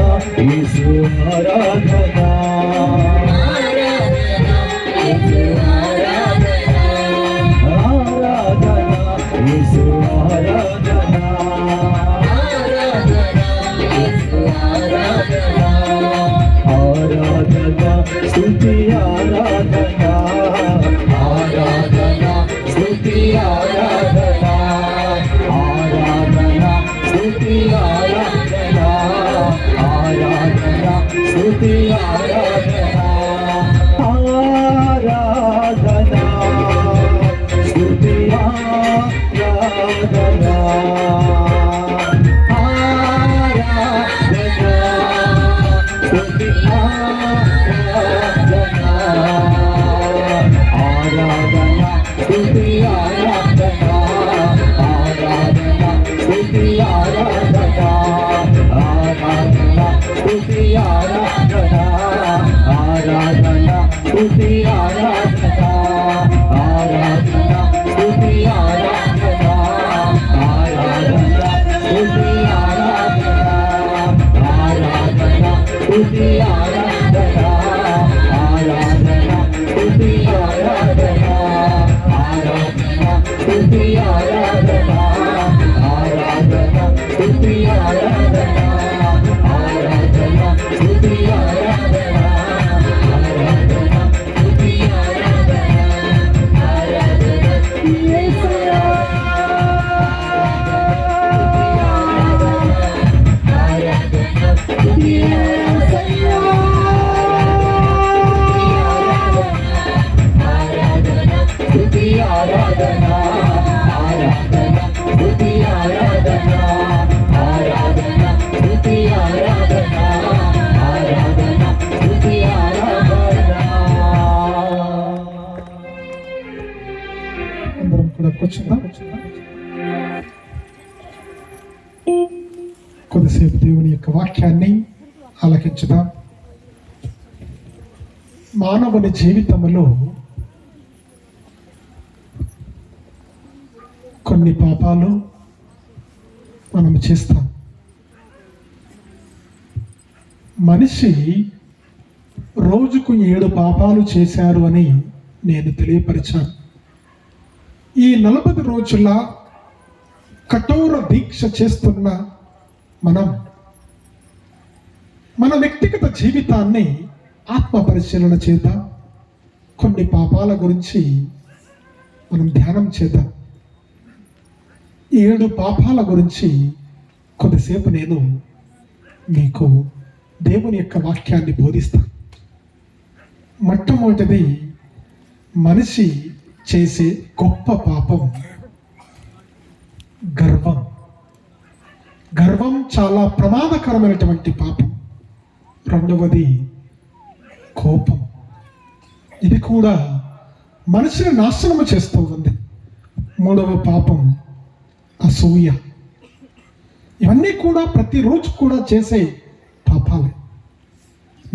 యేసు ఆరాధన ఆరాధన యేసు ఆరాధన ఆరాధన యేసు ఆరాధన ఆరాధన యేసు ఆరాధన ఆరాధన స్తుతి ఆరాధన ఆరాధన స్తుతి ఆరాధన ఆరాధన స్తుతి ఆరాధన ఆరాధన స్తుతి ఆరాధన ఆరాధన స్తుతి ఆరాధన ఆరాధన స్తుతి ఆరాధన ఆరాధన స్తుతి ఆరాధన ఆరాధన స్తుతి ఆరాధన ఆరాధన స్తుతి ఆరాధన ఆరాధన స్తుతి ఆరాధన ఆరాధన స్తుతి ఆరాధన ఆరాధన స్తుతి ఆరాధన ఆరాధన స్తుతి ఆరాధన ఆరాధన స్తుతి ఆరాధన ఆరాధన స్తుతి ఆరాధన ఆరాధన స్తుతి ఆరాధన ఆరాధన స్తుతి ఆరాధన ఆరాధన స్తుతి ఆరాధన ఆరాధన యేసయ్యా ఆరాధన స్తుతి యేసయ్యా ఆరాధన స్తుతి ఆరాధన ఆరాధన స్తుతి ఆరాధన ఆరాధన స్తుతి ఆరాధన ఆరాధన స్తుతి ఆరాధన. అందరం కూడా కూర్చుందాం. కొద్దిసేపు దేవుని యొక్క వాక్యాన్ని ఆలకించుదాం. మానవుని జీవితంలో కొన్ని పాపాలు మనం చేస్తాం. మనిషి రోజుకు 7 పాపాలు చేశారు అని నేను తెలియపరిచాను. ఈ 40 రోజుల కఠోర దీక్ష చేస్తున్న మనం మన వ్యక్తిగత జీవితాన్ని ఆత్మ పరిశీలన చేద్దాం. కొన్ని పాపాల గురించి మనం ధ్యానం చేద్దాం. 7 పాపాల గురించి కొద్దిసేపు నేను మీకు దేవుని యొక్క వాక్యాన్ని బోధిస్తాను. మొట్టమొదటిది, మనిషి చేసే గొప్ప పాపం గర్వం. గర్వం చాలా ప్రమాదకరమైనటువంటి పాపం. రెండవది కోపం. ఇది కూడా మనిషిని నాశనము చేస్తూ ఉంది. మూడవ పాపం అసూయ. ఇవన్నీ కూడా ప్రతిరోజు కూడా చేసే పాపాలే.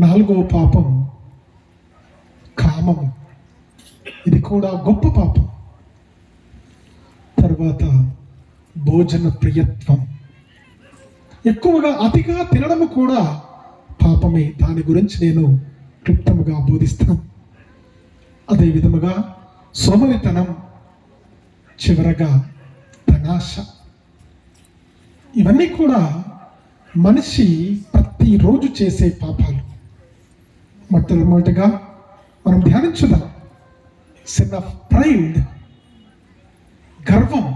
నాలుగవ పాపం కామము. ఇది కూడా గొప్ప పాపం. తర్వాత భోజన ప్రియత్వం. ఎక్కువగా అతిగా తినడము కూడా పాపమే. దాని గురించి నేను క్లుప్తముగా బోధిస్తాను. అదే విధముగా సోమరితనం, చివరగా ధనాశ. ఇవన్నీ కూడా మనిషి ప్రతిరోజు చేసే పాపాలు. మొట్టమొదటిగా మనం ధ్యానించుదాం. సిన్ ఆఫ్ ప్రైడ్, గర్వం.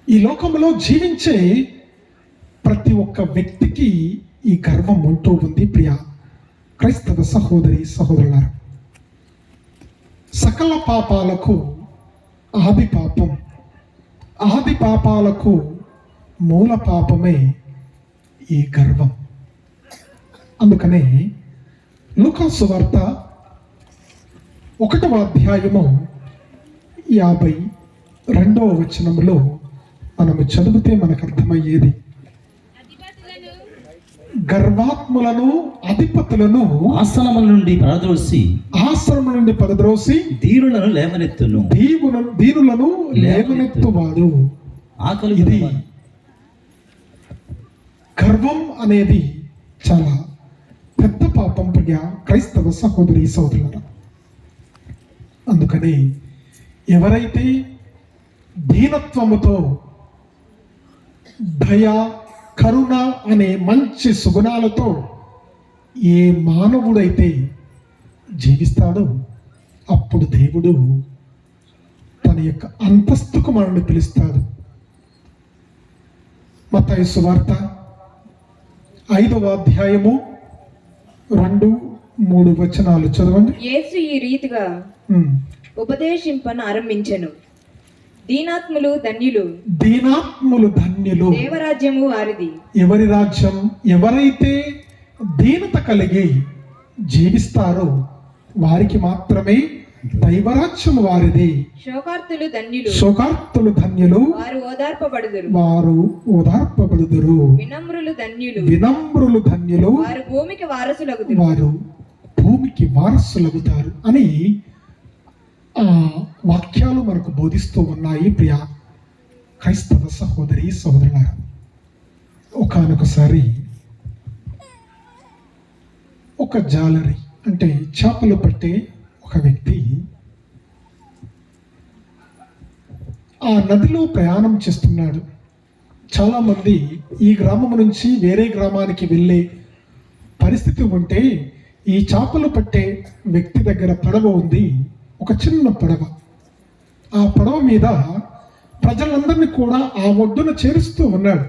ఈ లోకంలో జీవించే ప్రతి ఒక్క వ్యక్తికి ఈ గర్వం ఉంటూ ఉంది. ప్రియ క్రైస్తవ సహోదరి సహోదరులారా, సకల పాపాలకు ఆది పాపం, ఆది పాపాలకు మూల పాపమే ఈ గర్వం. అందుకనే లూకాసు వార్త 1వ అధ్యాయము 52వ వచనంలో మనము చదివితే మనకు అర్థమయ్యేది, గర్వాత్ములను అధిపతులను ఆశ్రమం నుండి పరద్రోసి దీనులను లేవనెత్తువాడు. ఆకలి. ఇది గర్వం అనేది చాలా పెద్ద పాపం ప్రియ క్రైస్తవ సహోదరి సహోదరులారా. అందుకని ఎవరైతే దీనత్వముతో, దయ, కరుణ అనే మంచి సుగుణాలతో ఏ మానవుడైతే జీవిస్తాడో అప్పుడు దేవుడు తన యొక్క అంతస్తుకు మనల్ని పిలుస్తాడు. మత్తయి సువార్త 5వ అధ్యాయము 2-3 వచనాలు చదవండి. యేసు ఈ రీతిగా ఉపదేశింపన ఆరంభించెను. దీనాత్ములు ధన్యులు, దేవరాజ్యము వారిది. ఎవరి రాజ్యం? ఎవరైతే దీనత కలిగి జీవిస్తారో వారికి మాత్రమే దైవరాజ్యం వారిది. శోకార్తులు ధన్యులు, వారు ఓదార్పబడుదురు. వినమ్రులు ధన్యులు, వారు భూమికి వారసులగుతారు అని ఆ వాక్యాలు మనకు బోధిస్తూ ఉన్నాయి. ప్రియ క్రైస్తవ సహోదరి సహోదరులారా, ఒకానొకసారి ఒక జాలరి అంటే చేపలు పట్టే ఒక వ్యక్తి ఆ నదిలో ప్రయాణం చేస్తున్నాడు. చాలామంది ఈ గ్రామం నుంచి వేరే గ్రామానికి వెళ్ళే పరిస్థితి ఉంటే ఈ చేపలు పట్టే వ్యక్తి దగ్గర పడవ ఉంది, ఒక చిన్న పడవ. ఆ పడవ మీద ప్రజలందరినీ కూడా ఆ ఒడ్డున చేరుస్తూ ఉన్నాడు.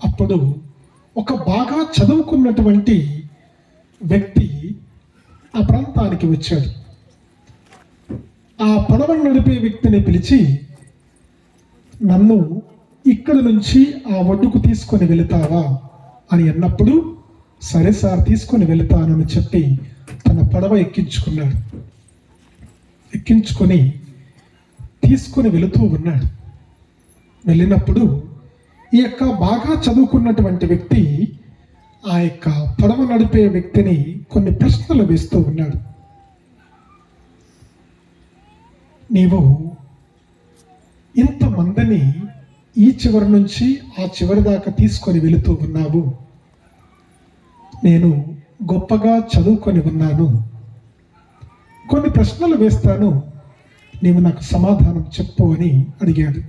అప్పుడు ఒక బాగా చదువుకున్నటువంటి వ్యక్తి ఆ ప్రాంతానికి వచ్చాడు. ఆ పడవను నడిపే వ్యక్తిని పిలిచి, నన్ను ఇక్కడి నుంచి ఆ ఒడ్డుకు తీసుకొని వెళతావా అని అన్నప్పుడు, సరే సార్ తీసుకొని వెళతానని చెప్పి తన పడవ ఎక్కించుకున్నాడు. ఎక్కించుకొని తీసుకొని వెళుతూ ఉన్నాడు. వెళ్ళినప్పుడు ఈ యొక్క బాగా చదువుకున్నటువంటి వ్యక్తి ఆ యొక్క పడవ నడిపే వ్యక్తిని కొన్ని ప్రశ్నలు వేస్తూ ఉన్నాడు. నీవు ఇంతమందిని ఈ చివరి నుంచి ఆ చివరి దాకా తీసుకొని వెళుతూ ఉన్నావు. నేను గొప్పగా చదువుకొని ఉన్నాను. కొన్ని ప్రశ్నలు వేస్తాను, నీవు నాకు సమాధానం చెప్పు అని అడిగాడు.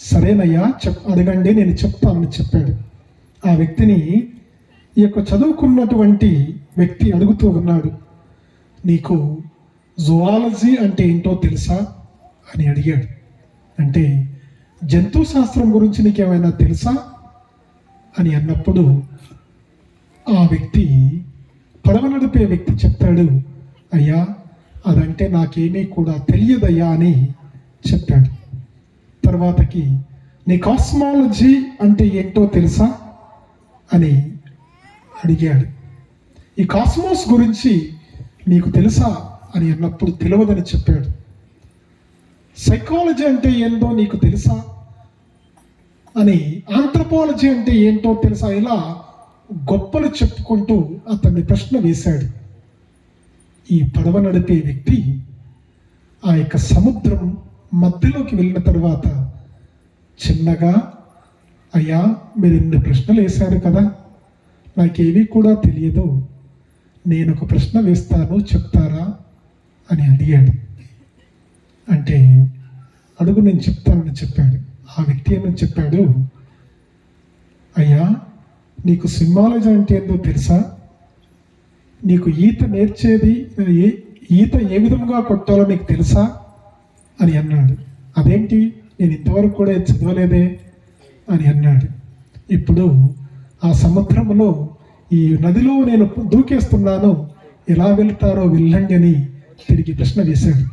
సరేనయ్యా అడగండి, నేను చెప్తానని చెప్పాడు. ఆ వ్యక్తిని ఈ యొక్క చదువుకున్నటువంటి వ్యక్తి అడుగుతూ ఉన్నాడు, నీకు జువాలజీ అంటే ఏంటో తెలుసా అని అడిగాడు. అంటే జంతు శాస్త్రం గురించి నీకేమైనా తెలుసా అని అన్నప్పుడు ఆ వ్యక్తి, పడవ నడిపే వ్యక్తి చెప్తాడు, అయ్యా అదంటే నాకేమీ కూడా తెలియదయ్యా అని చెప్పాడు. తర్వాతకి నీ కాస్మాలజీ అంటే ఏంటో తెలుసా అని అడిగాడు. ఈ కాస్మోస్ గురించి నీకు తెలుసా అని అన్నప్పుడు తెలియదని చెప్పాడు. సైకాలజీ అంటే ఏందో నీకు తెలుసా అని, ఆంథ్రపాలజీ అంటే ఏంటో తెలుసా, ఇలా గొప్పలు చెప్పుకుంటూ అతన్ని ప్రశ్న వేశాడు. ఈ పడవ నడిపే వ్యక్తి ఆ యొక్క సముద్రం మధ్యలోకి వెళ్ళిన తర్వాత చిన్నగా, అయ్యా మీరు ఇన్ని ప్రశ్నలు వేశారు కదా, నాకేవి కూడా తెలియదు, నేను ఒక ప్రశ్న వేస్తాను చెప్తారా అని అడిగాడు. అంటే అడుగు నేను చెప్తానని చెప్పాడు. ఆ వ్యక్తి ఏమని చెప్పాడు, అయ్యా నీకు సింహాలజీ అంటే ఏందో తెలుసా, నీకు ఈత నేర్చేది ఈత ఏ విధంగా కొట్టాలో నీకు తెలుసా అని అన్నాడు. అదేంటి, నేను ఇంతవరకు కూడా చదవలేదే అని అన్నాడు. ఇప్పుడు ఆ సముద్రంలో ఈ నదిలో నేను దూకేస్తున్నాను, ఎలా వెళ్తారో వెళ్ళండి అని తిరిగి ప్రశ్న వేశాడు.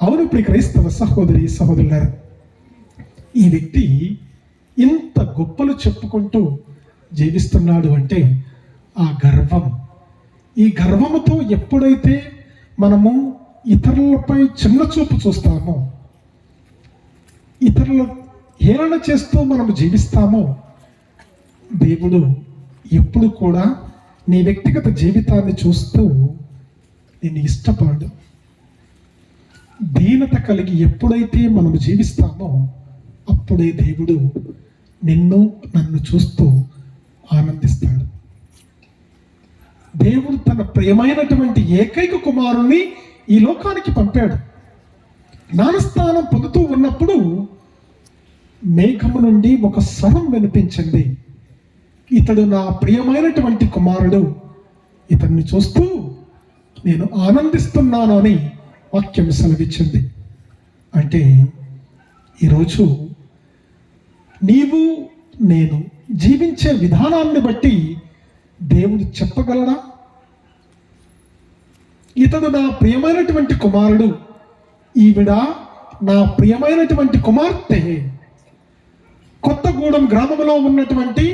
అవును ఇప్పుడు క్రైస్తవ సహోదరి సహోదరులారా, ఈ వ్యక్తి ఇంత గొప్పలు చెప్పుకుంటూ జీవిస్తున్నాడు అంటే ఆ గర్వం, ఈ గర్వముతో ఎప్పుడైతే మనము ఇతరులపై చిన్న చూపు చూస్తామో, ఇతరుల హేళన చేస్తూ మనము జీవిస్తామో, దేవుడు ఎప్పుడు కూడా నీ వ్యక్తిగత జీవితాన్ని చూస్తూ నిన్ను ఇష్టపడు. దీనత కలిగి ఎప్పుడైతే మనము జీవిస్తామో అప్పుడే దేవుడు నిన్ను నన్ను చూస్తూ ఆనందిస్తాడు. దేవుడు తన ప్రియమైనటువంటి ఏకైక కుమారుణ్ణి ఈ లోకానికి పంపాడు. జ్ఞానస్థానం పొందుతూ ఉన్నప్పుడు మేఘము నుండి ఒక స్వరం వినిపించింది, ఇతడు నా ప్రియమైనటువంటి కుమారుడు, ఇతన్ని చూస్తూ నేను ఆనందిస్తున్నాను అని వాక్యం సెలవిచ్చింది. అంటే ఈరోజు నీవు నేను జీవించే విధానాన్ని బట్టి దేవుడు చెప్పగలడా, ఇతడు నా ప్రియమైనటువంటి కుమారుడు, ఈవిడ నా ప్రియమైనటువంటి కుమార్తె. కొత్తగూడెం గ్రామంలో ఉన్నటువంటి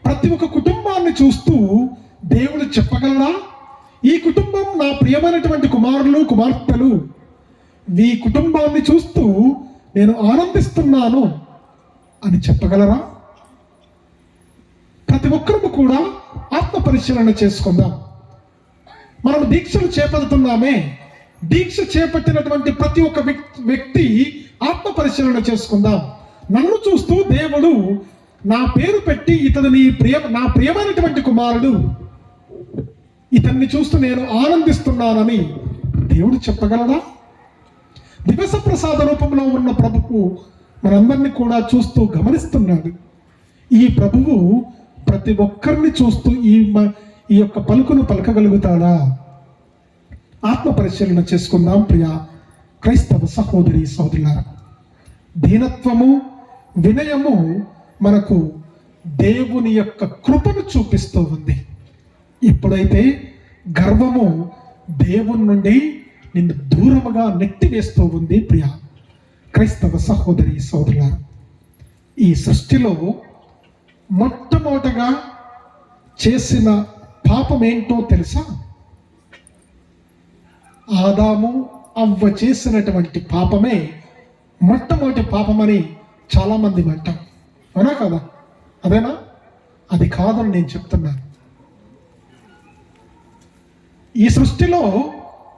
ప్రతి ఒక్క కుటుంబాన్ని చూస్తూ దేవుడు చెప్పగలరా, ఈ కుటుంబం నా ప్రియమైనటువంటి కుమారులు కుమార్తెలు, ఈ కుటుంబాన్ని చూస్తూ నేను ఆనందిస్తున్నాను అని చెప్పగలరా? ప్రతి ఒక్కరు కూడా ఆత్మ పరిశీలన చేసుకుందాం. మనం దీక్షలు చేపడుతున్నామే, దీక్ష చేపట్టినటువంటి ప్రతి ఒక్క వ్యక్తి ఆత్మ పరిశీలన చేసుకుందాం. నన్ను చూస్తూ దేవుడు నా పేరు పెట్టి ఇతడు నా ప్రియమైనటువంటి కుమారుడు, ఇతన్ని చూస్తూ నేను ఆనందిస్తున్నానని దేవుడు చెప్పగలడా? దివస ప్రసాద రూపంలో ఉన్న ప్రభువు మనందరినీ కూడా చూస్తూ గమనిస్తున్నాడు. ఈ ప్రభువు ప్రతి ఒక్కరిని చూస్తూ ఈ యొక్క పలుకును పలకగలుగుతాడా? ఆత్మ పరిశీలన చేసుకుందాం ప్రియ క్రైస్తవ సహోదరి సహోదరులారా. దీనత్వము వినయము మనకు దేవుని యొక్క కృపను చూపిస్తూ ఉంది. ఎప్పుడైతే గర్వము దేవుని నుండి నిన్ను దూరముగా నెట్టివేస్తూ ఉంది ప్రియ క్రైస్తవ సహోదరి సహోదరులారా. ఈ సృష్టిలో మొట్టమొదటగా చేసిన పాపం ఏంటో తెలుసా? ఆదాము అవ్వ చేసినటువంటి పాపమే మొట్టమొదటి పాపమని చాలా మంది అంటాం, అవునా కదా? అదేనా? అది కాదని నేను చెప్తున్నాను. ఈ సృష్టిలో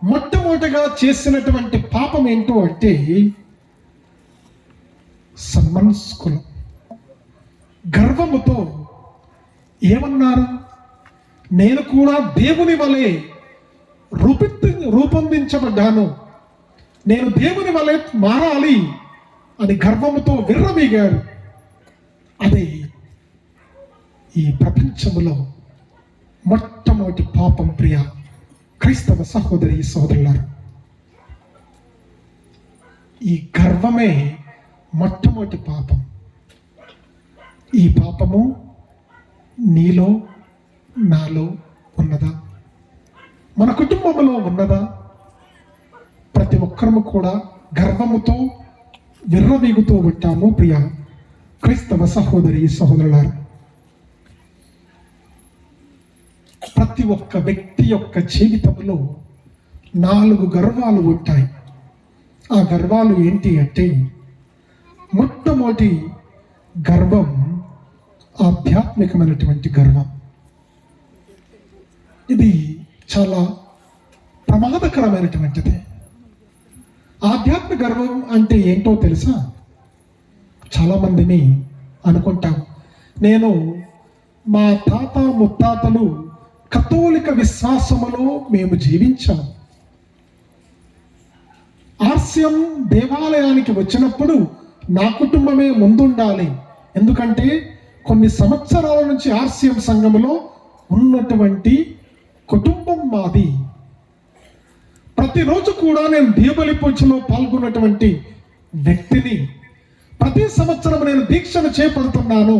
మొట్టమొదటిగా చేసినటువంటి పాపం ఏంటో అంటే సన్మనస్కులు, గర్వముతో ఏమన్నారు? నేను కూడా దేవుని వలె రూపొందించబడ్డాను, నేను దేవుని వలె మారాలి అని గర్వముతో విర్రవీగారు. అదే ఈ ప్రపంచములో మొట్టమొదటి పాపం. ప్రియ క్రైస్తవ సహోదరి సహోదరులారు, ఈ గర్వమే మొట్టమొదటి పాపం. ఈ పాపము నీలో నాలో ఉన్నదా? మన కుటుంబంలో ఉన్నదా? ప్రతి ఒక్కరము కూడా గర్వముతో విర్రవీగుతూ ఉంటాము. ప్రియ క్రైస్తవ సహోదరి సహోదరులారు, ప్రతి ఒక్క వ్యక్తి యొక్క జీవితంలో 4 గర్వాలు ఉంటాయి. ఆ గర్వాలు ఏంటి అంటే, మొట్టమొదటి గర్వం ఆధ్యాత్మికమైనటువంటి గర్వం. ఇది చాలా ప్రమాదకరమైనటువంటిది. ఆధ్యాత్మిక గర్వం అంటే ఏంటో తెలుసా? చాలామందిని అనుకుంటాం, నేను మా తాత ముత్తాతలు కథోలిక విశ్వాసములో మేము జీవించాం. ఆర్సిఎం దేవాలయానికి వచ్చినప్పుడు నా కుటుంబమే ముందుండాలి, ఎందుకంటే కొన్ని సంవత్సరాల నుంచి ఆర్సిఎం సంఘములో ఉన్నటువంటి కుటుంబం మాది. ప్రతిరోజు కూడా నేను దీపబలి పూజలో పాల్గొన్నటువంటి వ్యక్తిని. ప్రతి సంవత్సరం నేను దీక్షను చేపడుతున్నాను.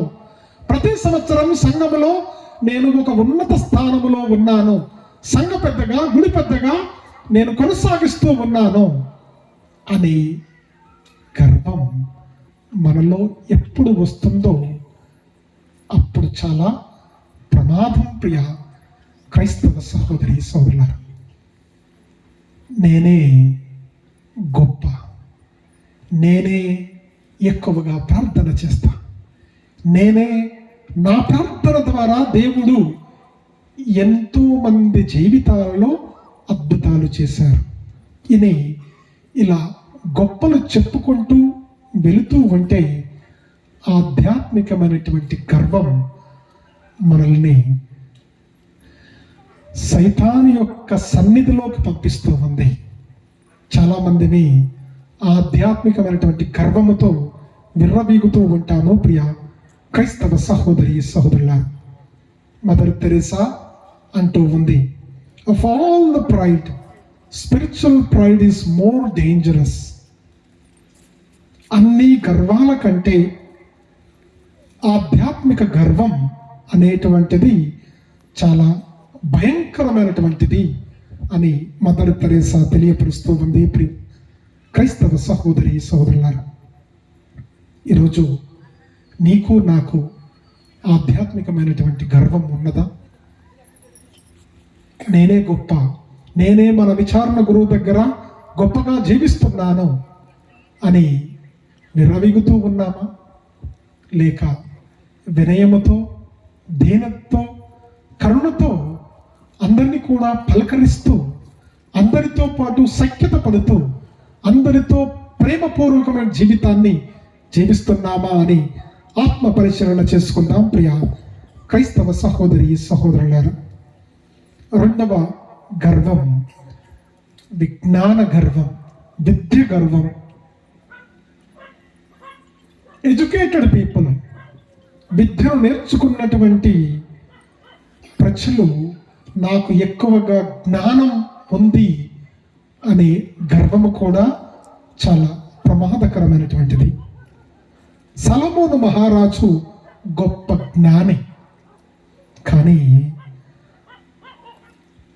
ప్రతి సంవత్సరం సంఘములో నేను ఒక ఉన్నత స్థానములో ఉన్నాను. సంఘ పెద్దగా, గుడి పెద్దగా నేను కొనసాగిస్తూ ఉన్నాను అని గర్వం మనలో ఎప్పుడు వస్తుందో అప్పుడు చాలా ప్రమాదం. ప్రియ క్రైస్తవ సహోదరి సోదరులారా, నేనే గొప్ప, నేనే ఎక్కువగా ప్రార్థన చేస్తా, నేనే నా ప్రార్థన ద్వారా దేవుడు ఎంతో మంది జీవితాలలో అద్భుతాలు చేశారు అని ఇలా గొప్పలు చెప్పుకుంటూ వెళుతూ ఉంటే ఆధ్యాత్మికమైనటువంటి గర్వం మనల్ని సైతాను యొక్క సన్నిధిలోకి పంపిస్తూ ఉంది. చాలామందిని ఆధ్యాత్మికమైనటువంటి గర్వముతో విర్రవీగుతూ ఉంటాము. ప్రియ క్రైస్తవ సహోదరి సహోదరుల, మదర్ తెరెసా అంటూ ఉంది, of all the pride spiritual pride is more dangerous. అన్ని గర్వాల కంటే ఆధ్యాత్మిక గర్వం అనేటువంటిది చాలా భయంకరమైనటువంటిది అని మదర్ తెరెసా తెలియపరుస్తూ ఉంది. క్రైస్తవ సహోదరి సహోదరులారా, ఈరోజు నీకు నాకు ఆధ్యాత్మికమైనటువంటి గర్వం ఉన్నదా? నేనే గొప్ప, నేనే మన విచారణ గురువు దగ్గర గొప్పగా జీవిస్తున్నాను అని విర్రవీగుతూ ఉన్నామా? లేక వినయముతో, దీనతో, కరుణతో అందరినీ కూడా పలకరిస్తూ, అందరితో పాటు సఖ్యత పడుతూ, అందరితో ప్రేమపూర్వకమైన జీవితాన్ని జీవిస్తున్నామా అని ఆత్మ పరిశీలన చేసుకుందాం. ప్రియ క్రైస్తవ సహోదరి సహోదరులారా, రెండవ గర్వం విజ్ఞాన గర్వం, విద్య గర్వం. ఎడ్యుకేటెడ్ పీపుల్, విద్యను నేర్చుకున్నటువంటి ప్రజలు నాకు ఎక్కువగా జ్ఞానం ఉంది అనే గర్వము కూడా చాలా ప్రమాదకరమైనటువంటిది. సొలొమోను మహారాజు గొప్ప జ్ఞాని, కానీ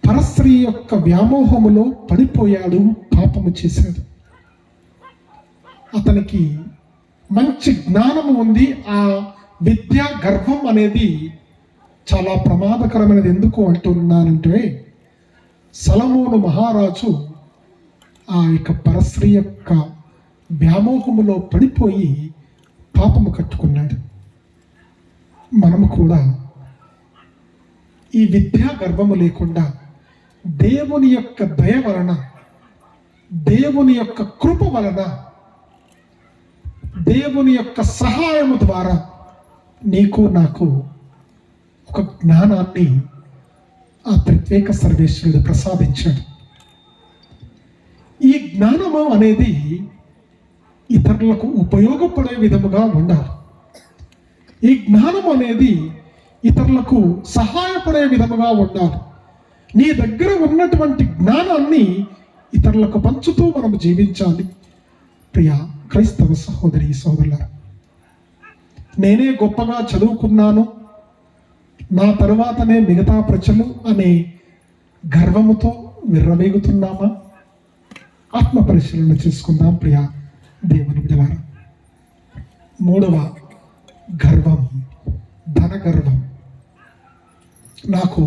పరస్త్రీ యొక్క వ్యామోహములో పడిపోయాడు, పాపము చేశాడు. అతనికి మంచి జ్ఞానము ఉంది. ఆ విద్యా గర్వం అనేది చాలా ప్రమాదకరమైనది. ఎందుకు అంటున్నానంటే, సొలొమోను మహారాజు ఆ యొక్క పరస్త్రీ యొక్క వ్యామోహములో పడిపోయి పాపము కట్టుకున్నాడు. మనము కూడా ఈ విద్యా గర్వము లేకుండా దేవుని యొక్క దయ వలన, దేవుని యొక్క కృప వలన, దేవుని యొక్క సహాయము ద్వారా నీకు నాకు ఒక జ్ఞానాన్ని ఆ త్రిత్వేక సర్వేశ్వరుడు ప్రసాదించాడు. ఈ జ్ఞానము అనేది ఇతరులకు ఉపయోగపడే విధముగా ఉండాలి. ఈ జ్ఞానం అనేది ఇతరులకు సహాయపడే విధముగా ఉండాలి. నీ దగ్గర ఉన్నటువంటి జ్ఞానాన్ని ఇతరులకు పంచుతూ మనం జీవించాలి. ప్రియ క్రైస్తవ సహోదరి సహోదరులారా, నేనే గొప్పగా చదువుకున్నాను, నా తరువాతనే మిగతా ప్రజలు అనే గర్వముతో విర్రవేగుతున్నామా? ఆత్మ పరిశీలన చేసుకుందాం ప్రియ దేవుని బిడ్డలారా. మూడవ గర్వం, ధన గర్వం. నాకు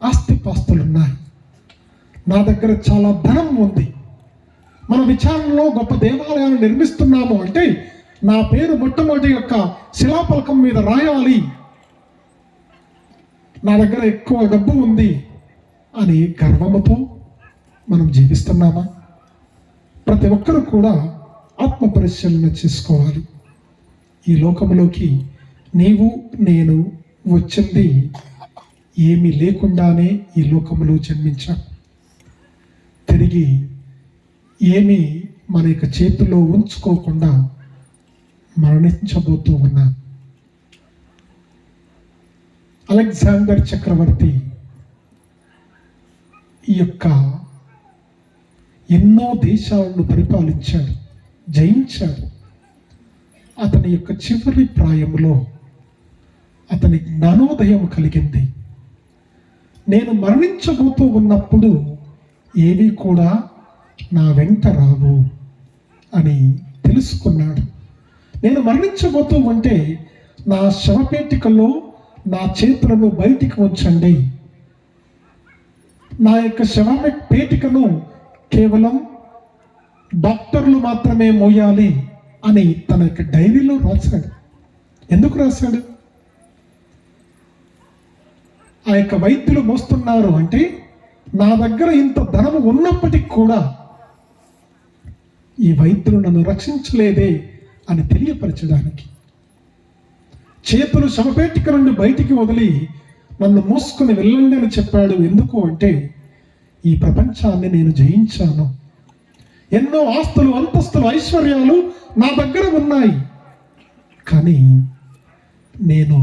ఆస్తిపాస్తులున్నాయి, నా దగ్గర చాలా ధనం ఉంది, మన విచారణలో గొప్ప దేవాలయాలు నిర్మిస్తున్నాము అంటే నా పేరు మొట్టమొదటి యొక్క శిలాఫలకం మీద రాయాలి, నా దగ్గర ఎక్కువ డబ్బు ఉంది అని గర్వముతో మనం జీవిస్తున్నామా? ప్రతి ఒక్కరూ కూడా ఆత్మ పరిశీలన చేసుకోవాలి. ఈ లోకంలోకి నీవు నేను వచ్చింది ఏమీ లేకుండానే ఈ లోకంలో జన్మించాం. తిరిగి ఏమీ మన యొక్క చేతిలో ఉంచుకోకుండా మరణించబోతూ ఉన్నాం. అలెగ్జాండర్ చక్రవర్తి ఈ యొక్క ఎన్నో దేశాలను పరిపాలించాడు, జయించాడు. అతని యొక్క చివరి ప్రాయంలో అతని జ్ఞానోదయం కలిగింది. నేను మరణించబోతూ ఉన్నప్పుడు ఏవి కూడా నా వెంట రావు అని తెలుసుకున్నాడు. నేను మరణించబోతూ ఉంటే నా శవపేటికలో నా చేతులను బయటికి ఉంచండి, నా యొక్క శవపేటికను కేవలం డాక్టర్లు మాత్రమే మోయాలి అని తన యొక్క డైరీలో రాశాడు. ఎందుకు రాశాడు? ఆ యొక్క వైద్యులు మోస్తున్నారు అంటే నా దగ్గర ఇంత ధనము ఉన్నప్పటికీ కూడా ఈ వైద్యులు నన్ను రక్షించలేదే అని తెలియపరచడానికి. చేతులు శవపేటిక నుండి బయటికి వదిలి నన్ను మోసుకొని వెళ్ళండి అని చెప్పాడు. ఎందుకు అంటే ఈ ప్రపంచాన్ని నేను జయించాను, ఎన్నో ఆస్తులు, అంతస్తులు, ఐశ్వర్యాలు నా దగ్గర ఉన్నాయి, కానీ నేను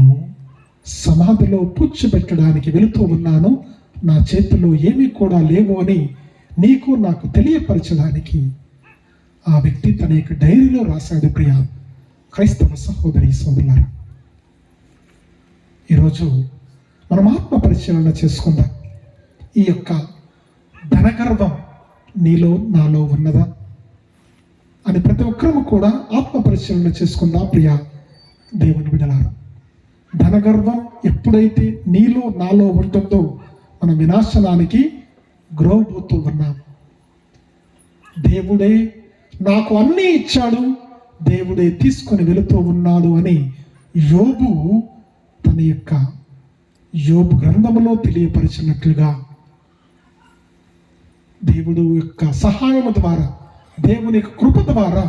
సమాధిలో పూడ్చిపెట్టడానికి వెళుతూ ఉన్నాను, నా చేతిలో ఏమీ కూడా లేవు అని నీకు నాకు తెలియపరచడానికి ఆ వ్యక్తి తన యొక్క డైరీలో రాశాడు. ప్రియ క్రైస్తవ సహోదరి సోదరులారా, ఈరోజు మనం ఆత్మ పరిశీలన చేసుకుందాం. ఈ యొక్క ధనగర్వం నీలో నాలో ఉన్నదా అని ప్రతి ఒక్కరూ కూడా ఆత్మ పరిశీలన చేసుకుందాం. ప్రియ దేవుని బిడ్డలారా, ధనగర్వం ఎప్పుడైతే నీలో నాలో ఉంటుందో మనం వినాశనానికి గురవబోతూ ఉన్నాం. దేవుడే నాకు అన్నీ ఇచ్చాడు, దేవుడే తీసుకొని వెళుతూ ఉన్నాడు అని యోబు తన యొక్క యోబు గ్రంథములో తెలియపరిచినట్లుగా దేవుడు యొక్క సహాయం ద్వారా, దేవుని యొక్క కృప ద్వారా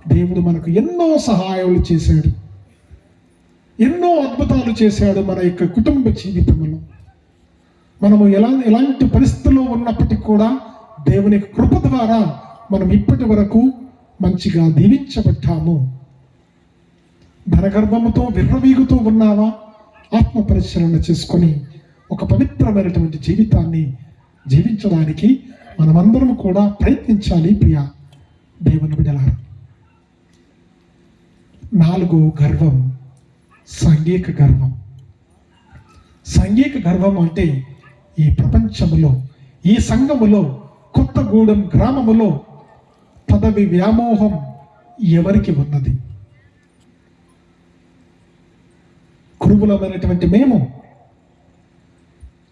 దేవుడు మనకు ఎన్నో సహాయాలు చేశాడు, ఎన్నో అద్భుతాలు చేశాడు. మన యొక్క కుటుంబ జీవితంలో మనము ఎలాంటి పరిస్థితుల్లో ఉన్నప్పటికీ కూడా దేవుని యొక్క కృప ద్వారా మనం ఇప్పటి వరకు మంచిగా దీవించబడ్డాము. ధనగర్భముతో విర్రవీగుతూ ఉన్నావా? ఆత్మ పరిశీలన చేసుకొని ఒక పవిత్రమైనటువంటి జీవితాన్ని జీవించడానికి మనమందరం కూడా ప్రయత్నించాలి. ప్రియ దేవుని బిడ్డలారా, 4వ గర్వం సాంఘిక గర్వం. సాంఘిక గర్వం అంటే ఈ ప్రపంచములో, ఈ సంఘములో, కొత్తగూడెం గ్రామములో పదవి వ్యామోహం ఎవరికి ఉన్నది? కురువులమైనటువంటి మేము,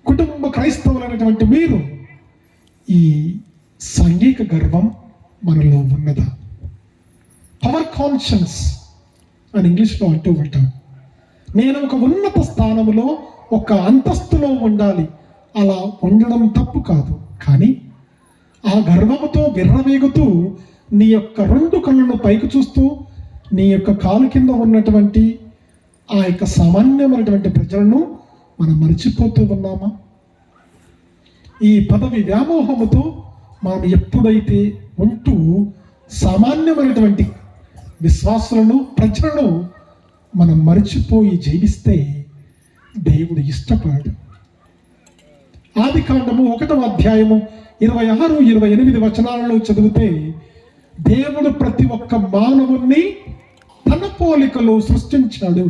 కుటుంబ క్రైస్తవులైనటువంటి మీరు, ఈ సాంఘిక గర్వం మనలో ఉన్నదా? పవర్ కాన్షియన్స్ అని ఇంగ్లీష్లో అంటూ ఉంటాం. నేను ఒక ఉన్నత స్థానంలో, ఒక అంతస్తులో ఉండాలి. అలా ఉండడం తప్పు కాదు, కానీ ఆ గర్వముతో విర్రవేగుతూ నీ యొక్క 2 కళ్ళను పైకి చూస్తూ నీ యొక్క కాలు కింద ఉన్నటువంటి ఆ యొక్క సామాన్యమైనటువంటి ప్రజలను మనం మర్చిపోతూ ఉన్నామా? ఈ పదవి వ్యామోహముతో మనం ఎప్పుడైతే ఉంటూ సామాన్యమైనటువంటి విశ్వాసులను ప్రజలను మనం మర్చిపోయి జీవిస్తే దేవుడు ఇష్టపడడు. ఆదికాండము 1వ అధ్యాయము 26, 28 వచనాలలో చదివితే దేవుడు ప్రతి ఒక్క మానవుణ్ణి తన పోలికలో సృష్టించాడు.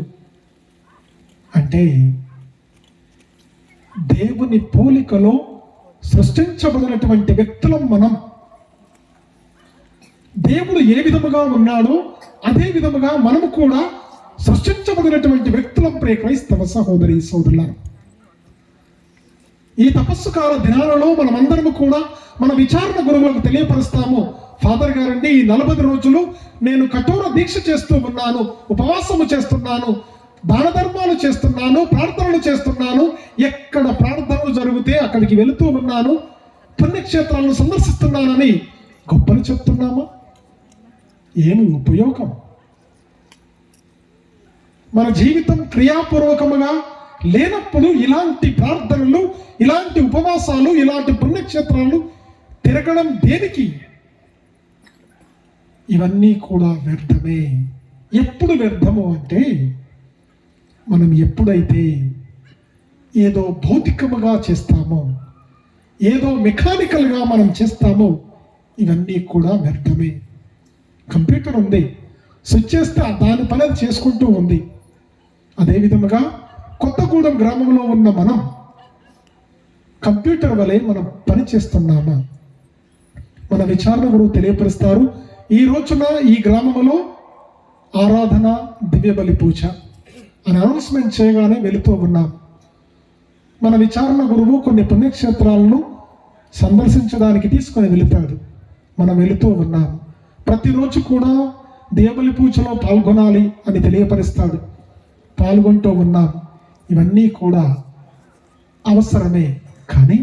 అంటే దేవుని పోలికలో సృష్టించబడినటువంటి వ్యక్తులం మనం. దేవుడు ఏ విధముగా ఉన్నాడో అదే విధముగా మనము కూడా సృష్టించబడినటువంటి వ్యక్తులం. ప్రియ క్రైస్తవ సహోదరి సోదరులారా, ఈ తపస్సు కాల దినాలలో మనమందరము కూడా మన విచారణ గురువులకు తెలియపరుస్తాము. ఫాదర్ గారండి, ఈ 40 రోజులు నేను కఠోర దీక్ష చేస్తూ ఉన్నాను, ఉపవాసము చేస్తున్నాను, దాన ధర్మాలు చేస్తున్నాను, ప్రార్థనలు చేస్తున్నాను, ఎక్కడ ప్రార్థనలు జరిగితే అక్కడికి వెళుతూ ఉన్నాను, పుణ్యక్షేత్రాలను సందర్శిస్తున్నానని గొప్పలు చెప్తున్నామా? ఏమి ఉపయోగం? మన జీవితం క్రియాపూర్వకముగా లేనప్పుడు ఇలాంటి ప్రార్థనలు, ఇలాంటి ఉపవాసాలు, ఇలాంటి పుణ్యక్షేత్రాలు తిరగడం దేనికి? ఇవన్నీ కూడా వ్యర్థమే. ఎప్పుడు వ్యర్థము అంటే మనం ఎప్పుడైతే ఏదో భౌతికముగా చేస్తామో, ఏదో మెకానికల్గా మనం చేస్తామో ఇవన్నీ కూడా వ్యర్థమే. కంప్యూటర్ ఉంది, స్విచ్ చేస్తే దాని పని అది చేసుకుంటూ ఉంది. అదేవిధముగా కొత్తగూడెం గ్రామంలో ఉన్న మనం కంప్యూటర్ వలె మనం పని చేస్తున్నామా? మన విచారణ గురువు తెలియపరుస్తారు, ఈ రోజున ఈ గ్రామంలో ఆరాధన, దివ్య బలి పూజ అని అనౌన్స్మెంట్ చేయగానే వెళుతూ ఉన్నాం. మన విచారణ గురువు కొన్ని పుణ్యక్షేత్రాలను సందర్శించడానికి తీసుకొని వెళుతాడు. మనం వెళుతూ ఉన్నాం. ప్రతిరోజు కూడా దేవలి పూజలో పాల్గొనాలి అని తెలియపరుస్తాడు. పాల్గొంటూ ఉన్నాం. ఇవన్నీ కూడా అవసరమే, కానీ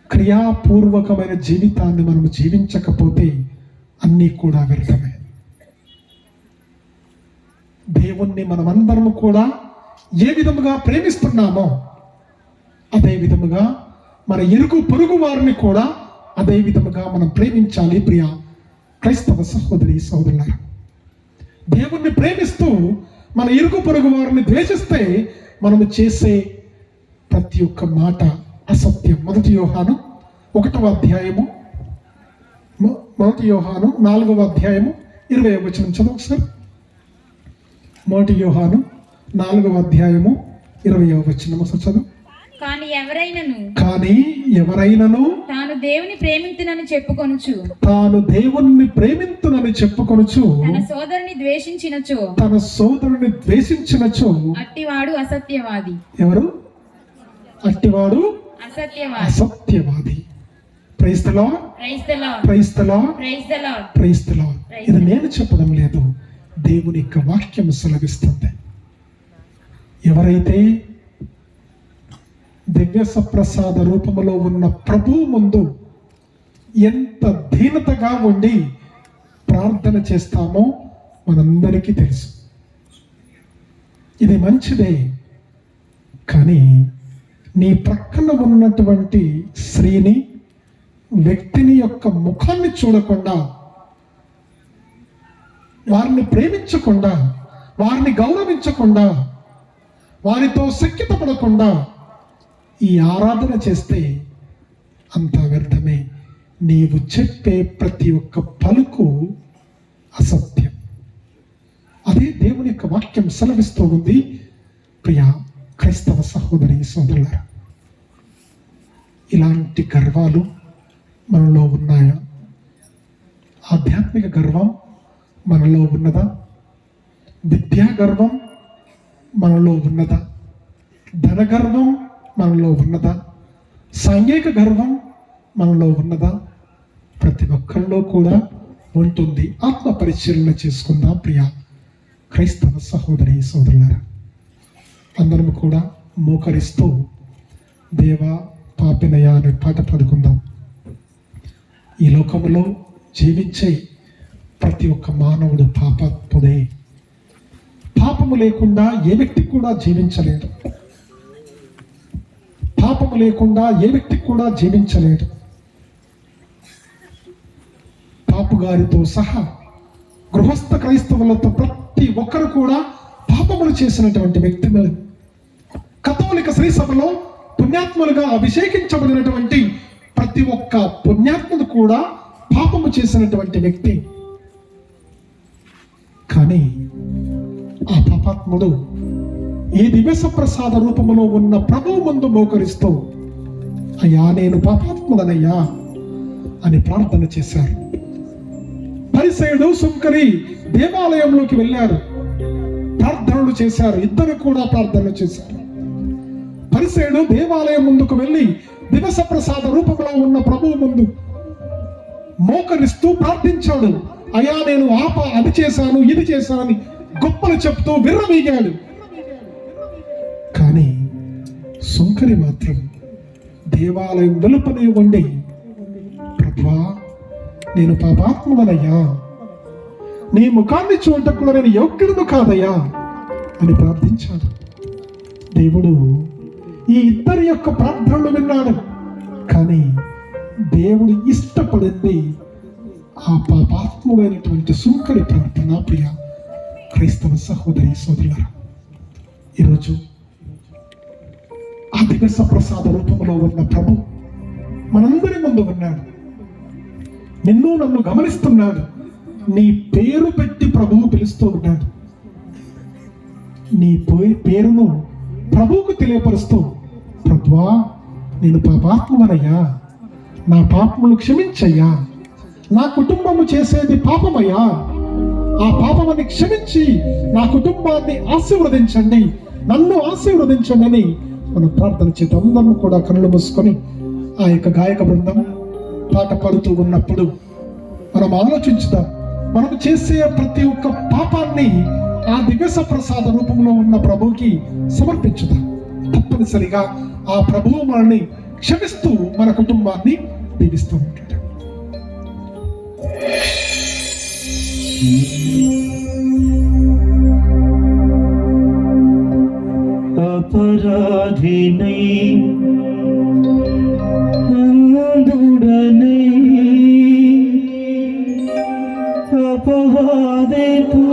క్రియాపూర్వకమైన జీవితాన్ని మనం జీవించకపోతే అన్నీ కూడా వ్యర్థమే. దేవుణ్ణి మనమందరము కూడా ఏ విధముగా ప్రేమిస్తున్నామో అదే విధముగా మన ఇరుగు పొరుగు వారిని కూడా అదే విధముగా మనం ప్రేమించాలి. ప్రియ క్రైస్తవ సహోదరి సహోదరులారా, దేవుణ్ణి ప్రేమిస్తూ మన ఇరుగు పొరుగు వారిని ద్వేషిస్తే మనము చేసే ప్రతి ఒక్క మాట అసత్యం. 1 యోహాను 1వ అధ్యాయము 1 యోహాను 4వ అధ్యాయము 20వ వచనం చదువు సార్. 1 యోహాను 4వ అధ్యాయము 20వ వచనం చదువు. కానీ ఎవరైనను తాను దేవుని ప్రేమింతునని చెప్పుకొనుచు తన సోదరుని ద్వేషించినచో అట్టివాడు అసత్యవాది. ఎవరు? అట్టివాడు అసత్యవాది. Praise the lord, praise the lord, praise the lord. ఇది నేను చెప్పడం లేదు, దేవుని యొక్క వాక్యం సెలవిస్తుంది. ఎవరైతే దివ్య సప్రసాద రూపములో ఉన్న ప్రభువు ముందు ఎంత దీనతగా ఉండి ప్రార్థన చేస్తామో మనందరికీ తెలుసు. ఇది మంచిదే, కానీ నీ ప్రక్కన ఉన్నటువంటి స్త్రీని, వ్యక్తిని యొక్క ముఖాన్ని చూడకుండా, వారిని ప్రేమించకుండా, వారిని గౌరవించకుండా, వారితో సఖ్యత పడకుండా ఈ ఆరాధన చేస్తే అంత వ్యర్థమే. నీవు చెప్పే ప్రతి ఒక్క పలుకు అసత్యం. అదే దేవుని యొక్క వాక్యం సెలవిస్తూ ఉంది. ప్రియ క్రైస్తవ సహోదరి సోదరులారా, ఇలాంటి గర్వాలు మనలో ఉన్నాయా? ఆధ్యాత్మిక గర్వం మనలో ఉన్నదా? విద్యా గర్వం మనలో ఉన్నదా? ధన గర్వం మనలో ఉన్నదా? సాంఘిక గర్వం మనలో ఉన్నదా? ప్రతి ఒక్కరిలో కూడా ఉంటుంది. ఆత్మ పరిశీలన చేసుకుందాం ప్రియ క్రైస్తవ సహోదరి సోదరులారా. అందరం కూడా మోకరిస్తూ దేవా పాపినయ్యా అనే పాట పాడుకుందాం. ఈ లోకంలో జీవించే ప్రతి ఒక్క మానవుడు పాపాత్ముడే. పాపము లేకుండా ఏ వ్యక్తి కూడా జీవించలేడు. పాపము లేకుండా ఏ వ్యక్తి కూడా జీవించలేడు. పాపుగారితో సహా గృహస్థ క్రైస్తవులతో ప్రతి ఒక్కరు కూడా పాపములు చేసినటువంటి వ్యక్తులు. కథోలిక శ్రీ సభలో పుణ్యాత్ములుగా అభిషేకించబడినటువంటి ప్రతి ఒక్క పుణ్యాత్ముడు కూడా పాపము చేసినటువంటి వ్యక్తి. కానీ ఆ పాపాత్ముడు ఈ దివ్య ప్రసాద రూపములో ఉన్న ప్రభువు ముందు మోకరిస్తూ, అయ్యా నేను పాపాత్ముడనయ్యా అని ప్రార్థన చేశారు. పరిసయుడు సుంకరి దేవాలయంలోకి వెళ్ళారు, ప్రార్థనలు చేశారు. ఇద్దరు కూడా ప్రార్థనలు చేశారు. పరిసయుడు దేవాలయం ముందుకు వెళ్ళి దివస ప్రసాద రూపంలో ఉన్న ప్రభువు ముందు మోకరిస్తూ ప్రార్థించాడు. అయ్యా నేను అది చేశాను, ఇది చేశానని గొప్పలు చెప్తూ విర్రవీగాడు. కానీ సుంకరి మాత్రం దేవాలయం వెలుపనే ఉండి, ప్రభువా నేను పాపాత్ముడనయ్యా, నీ ముఖాన్ని చూడటం కూడా నేను యోగ్యుడును కాదయ్యా అని ప్రార్థించాడు. దేవుడు ఈ ఇద్దరి యొక్క ప్రార్థనలు విన్నాడు. కానీ దేవుడు ఇష్టపడింది ఆ పాపాత్ముడైనటువంటి సుంకరి ప్రార్థన. ప్రియ క్రైస్తవ సహోదరి సోదరులారా, ఈరోజు ఆ దివ్య ప్రసాద రూపంలో ఉన్న ప్రభు మనందరి ముందు ఉన్నాడు. నిన్ను నన్ను గమనిస్తున్నాడు. నీ పేరు పెట్టి ప్రభువు పిలుస్తూ ఉన్నాడు. నీ పేరును ప్రభువుకు తెలియపరుస్తూ, ప్రభువా నేను పాపాత్ముడనయ్యా, నా పాపములు క్షమించయ్యా, నా కుటుంబము చేసేది పాపమయ్యా, ఆ పాపమని క్షమించి నా కుటుంబాన్ని ఆశీర్వదించండి, నన్ను ఆశీర్వదించండి అని మనం ప్రార్థన చేద్దాం. అందరం కూడా కళ్ళు మూసుకొని ఆ యొక్క గాయక బృందం పాట పాడుతూ ఉన్నప్పుడు మనం ఆలోచించుదాం. మనం చేసే ప్రతి ఒక్క పాపాన్ని ఆ దివ్య ప్రసాద రూపంలో ఉన్న ప్రభువుకి సమర్పించుదాం. తప్పనిసరిగా ఆ ప్రభువు మనల్ని క్షమిస్తూ మన కుటుంబాన్ని దీవిస్తూ ఉంటాడు. అపరాధినై అందుడనై అపవాదితో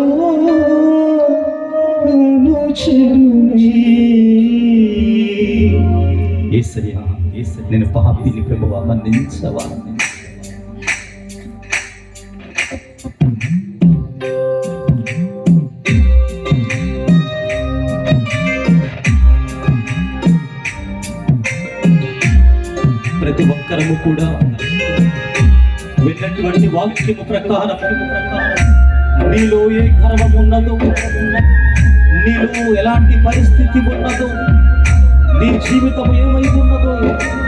యేసయ్యా, నేను పాపిని ప్రభువా, మన్నించవా. ప్రతి ఒక్కరము కూడా విన్నటువంటి వాక్యము ప్రకారం నీలో ఏ గర్వం ఉన్నదో, నీలో ఎలాంటి పరిస్థితి ఉన్నదో, నీ జీవితం ఏమై ఉన్నదో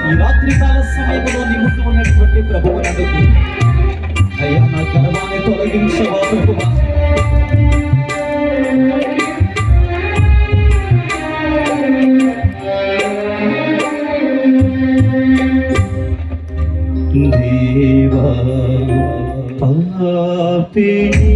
ఈ రాత్రికాల సమయంలో నీ ముందు ఉన్నటువంటి ప్రభువు అడుగు. అయ్యా నా గర్వాన్ని తొలగించవా ప్రభువా. దేవా పాపిని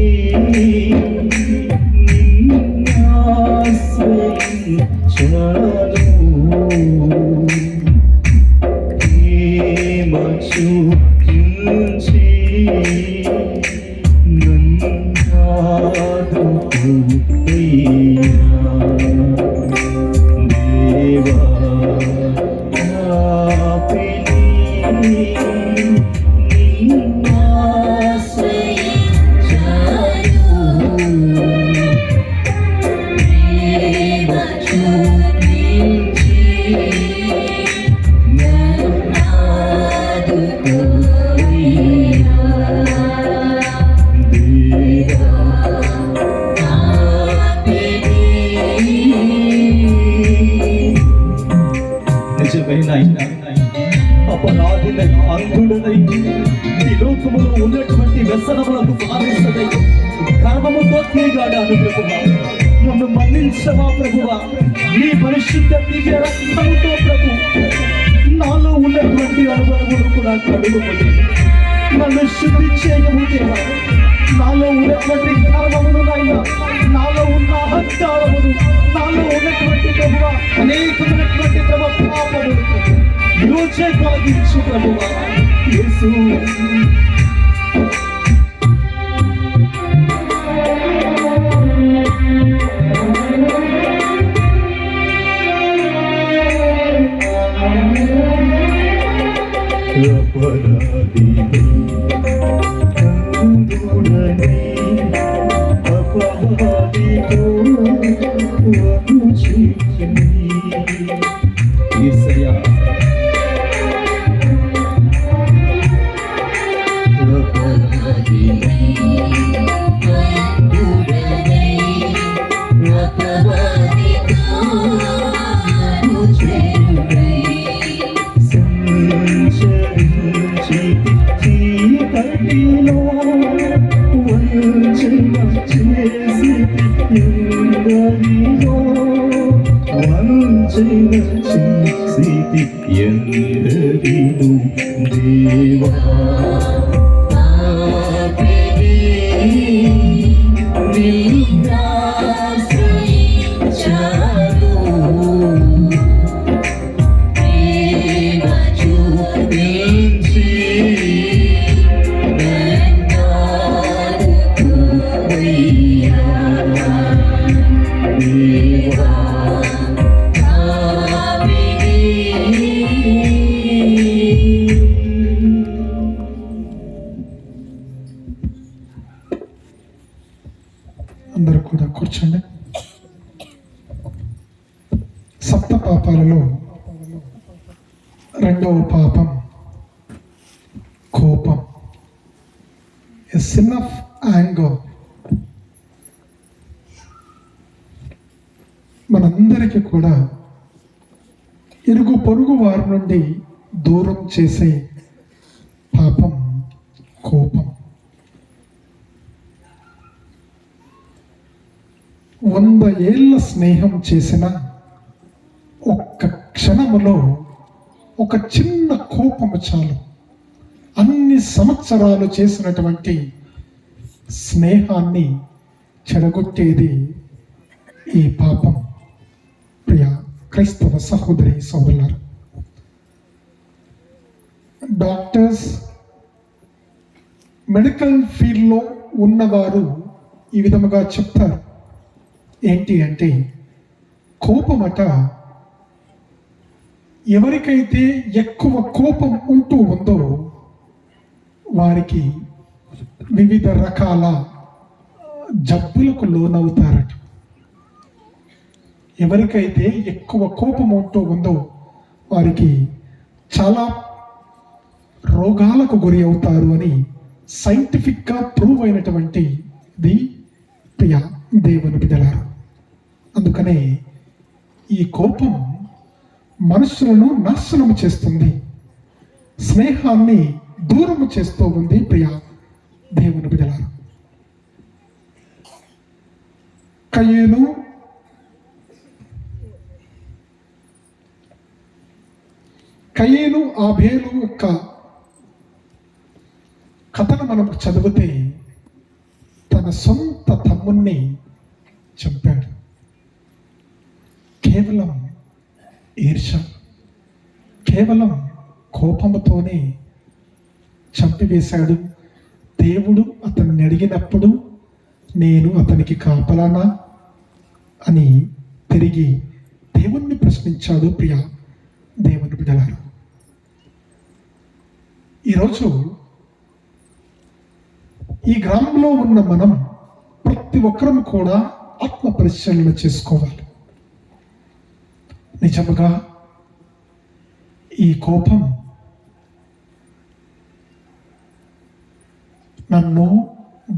అపరాధులై అంధుడనై ఈ లోకములో ఉన్నటువంటి వ్యసనములకు బానిసడై కర్మముతో తిరిగాడాను ప్రభువా. నన్ను మన్నించవా ప్రభువా. నీ పరిశుద్ధ దివ్య రక్తముతో ప్రభు నాలో ఉన్నటువంటి అనుభవములు కూడా కడుగుకొని నన్ను శుద్ధి చేయము దేవా. నాలో ఉన్నటువంటి కర్మములు నాయనా, నాలో ఉన్న అహంకారములు, నాలో ఉన్నటువంటి ప్రభువా అనేకమైనటువంటి పాపములు ఈరోజే కలిగించు ప్రభువా. యేసు యేసయ్యా, అందరూ కూడా కూర్చోండి. సప్త పాపాలలో రెండవ పాపం కోపం, ఎ సిన్ ఆఫ్ యాంగర్. మనందరికీ కూడా ఇరుగు పొరుగు వారి నుండి దూరం చేసే పాపం కోపం. 100 ఏళ్ల స్నేహం చేసిన ఒక్క క్షణములో ఒక చిన్న కోపము చాలు అన్ని సంవత్సరాలు చేసినటువంటి స్నేహాన్ని చెడగొట్టేది ఈ పాపం. ప్రియ క్రైస్తవ సహోదరి సహోదరులారా, డాక్టర్స్, మెడికల్ ఫీల్డ్లో ఉన్నవారు ఈ విధముగా చెప్తారు. ఏంటి అంటే, కోపమట ఎవరికైతే ఎక్కువ కోపం ఉంటూ ఉందో వారికి వివిధ రకాల జబ్బులకు లోనవుతారట. ఎవరికైతే ఎక్కువ కోపం ఉంటూ ఉందో వారికి చాలా రోగాలకు గురి అవుతారు అని సైంటిఫిక్గా ప్రూవ్ అయినటువంటిది ప్రియ దేవుని బిడ్డలారా. అందుకనే ఈ కోపం మనుషులను నాశనము చేస్తుంది, స్నేహాన్ని దూరము చేస్తూ ఉంది. ప్రియ దేవుని బిడ్డలారా, కయీను ఆబేలు యొక్క కథను మనం చదివితే తన సొంత తమ్ముణ్ణి చంపాడు. కేవలం ఈర్ష, కేవలం కోపముతోనే చంపివేశాడు. దేవుడు అతన్ని అడిగినప్పుడు నేను అతనికి కాపలానా అని తిరిగి దేవుణ్ణి ప్రశ్నించాడు. ప్రియ దేవుని బిడ్డలారా, ఈరోజు ఈ గ్రామంలో ఉన్న మనం ప్రతి ఒక్కరం కూడా ఆత్మ పరిశీలన చేసుకోవాలి. నిజముగా ఈ కోపం నన్ను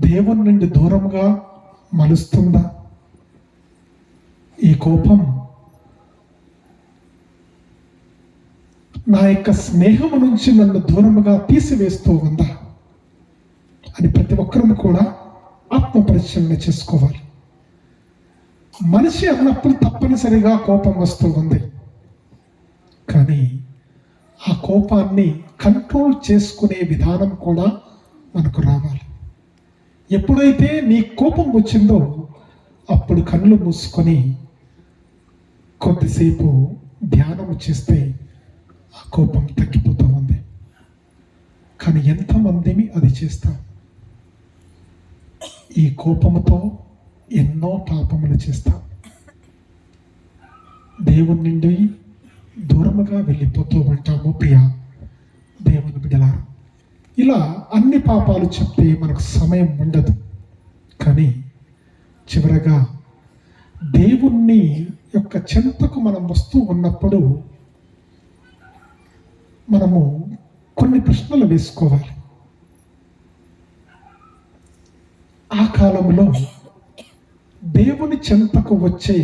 దేవుని నుండి దూరంగా మలుస్తుందా? ఈ కోపం నా యొక్క స్నేహము నుంచి నన్ను దూరముగా తీసివేస్తూ ఉందా అని ప్రతి ఒక్కరూ కూడా ఆత్మ పరిశీలన చేసుకోవాలి. మనిషి అన్నప్పుడు తప్పనిసరిగా కోపం వస్తూ ఉంది, కానీ ఆ కోపాన్ని కంట్రోల్ చేసుకునే విధానం కూడా మనకు రావాలి. ఎప్పుడైతే నీ కోపం వచ్చిందో అప్పుడు కళ్ళు మూసుకొని కొద్దిసేపు ధ్యానం చేస్తే ఆ కోపం తగ్గిపోతూ ఉంది. కానీ ఎంతమందిని అది చేస్తాం? ఈ కోపంతో ఎన్నో పాపములు చేస్తాం. దేవుని నుండి దూరముగా వెళ్ళిపోతూ ఉంటాము. ప్రియా దేవుని బిడ్డలారా, ఇలా అన్ని పాపాలు చెప్తే మనకు సమయం ఉండదు. కానీ చివరగా దేవుణ్ణి యొక్క చెంతకు మనం వస్తూ ఉన్నప్పుడు మనము కొన్ని ప్రశ్నలు వేసుకోవాలి. ఆ కాలంలో దేవుని చెంతకు వచ్చే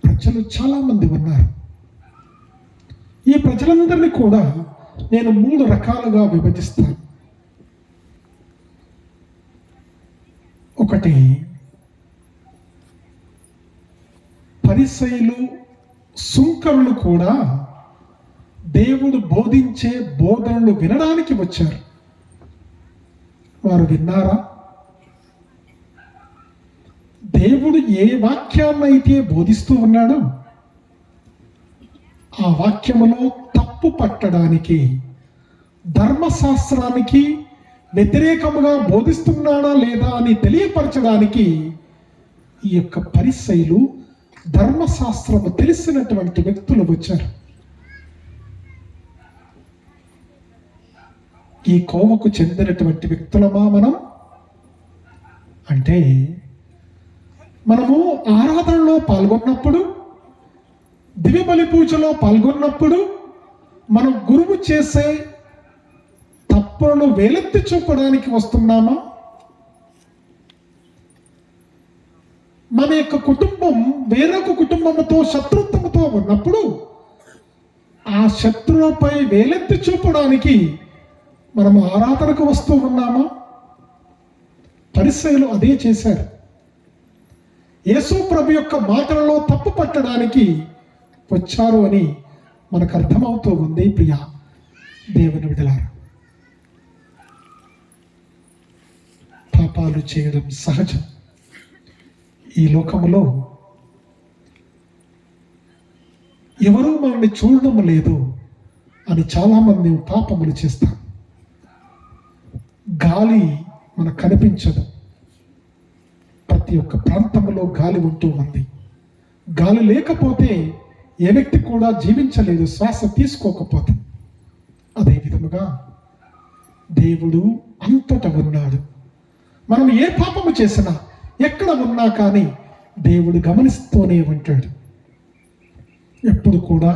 ప్రజలు చాలామంది ఉన్నారు. ఈ ప్రజలందరినీ కూడా నేను 3 రకాలుగా విభజిస్తాను. ఒకటి, పరిసయ్యులు, సుంకరులు కూడా దేవుడు బోధించే బోధనలు వినడానికి వచ్చారు. వారు విన్నారా? దేవుడు ఏ వాక్యాన్నైతే బోధిస్తూ ఉన్నాడో ఆ వాక్యములో తప్పు పట్టడానికి, ధర్మశాస్త్రానికి వ్యతిరేకముగా బోధిస్తున్నాడా లేదా అని తెలియపరచడానికి ఈ యొక్క పరిసయ్యులు, ధర్మశాస్త్రము తెలిసినటువంటి వ్యక్తులు వచ్చారు. ఈ కోవకు చెందినటువంటి వ్యక్తులమా మనం? అంటే మనము ఆరాధనలో పాల్గొన్నప్పుడు, దివ్యబలి పూజలో పాల్గొన్నప్పుడు మనం గురువు చేసే తప్పులను వేలెత్తి చూపడానికి వస్తున్నామా? మన యొక్క కుటుంబం వేరొక కుటుంబంతో శత్రుత్వంతో ఉన్నప్పుడు ఆ శత్రువుపై వేలెత్తి చూపడానికి మనము ఆరాధనకు వస్తూ ఉన్నామా? పరిసయ్యులు అదే చేశారు. యేసు ప్రభు యొక్క మాటలలో తప్పు పట్టడానికి వచ్చారు అని మనకు అర్థమవుతూ ఉంది. ప్రియా దేవుని బిడ్డలారా, పాపాలు చేయడం సహజం. ఈ లోకములో ఎవరూ మనల్ని చూడడం లేదు అని చాలామంది పాపములు చేస్తారు. గాలి మనకు కనిపించదు. ప్రతి ఒక్క ప్రాంతంలో గాలి ఉంటూ ఉంది. గాలి లేకపోతే ఏ వ్యక్తి కూడా జీవించలేదు, శ్వాస తీసుకోకపోతే. అదే విధముగా దేవుడు అంతటా ఉన్నాడు. మనం ఏ పాపము చేసినా, ఎక్కడ ఉన్నా కానీ దేవుడు గమనిస్తూనే ఉంటాడు. ఎప్పుడు కూడా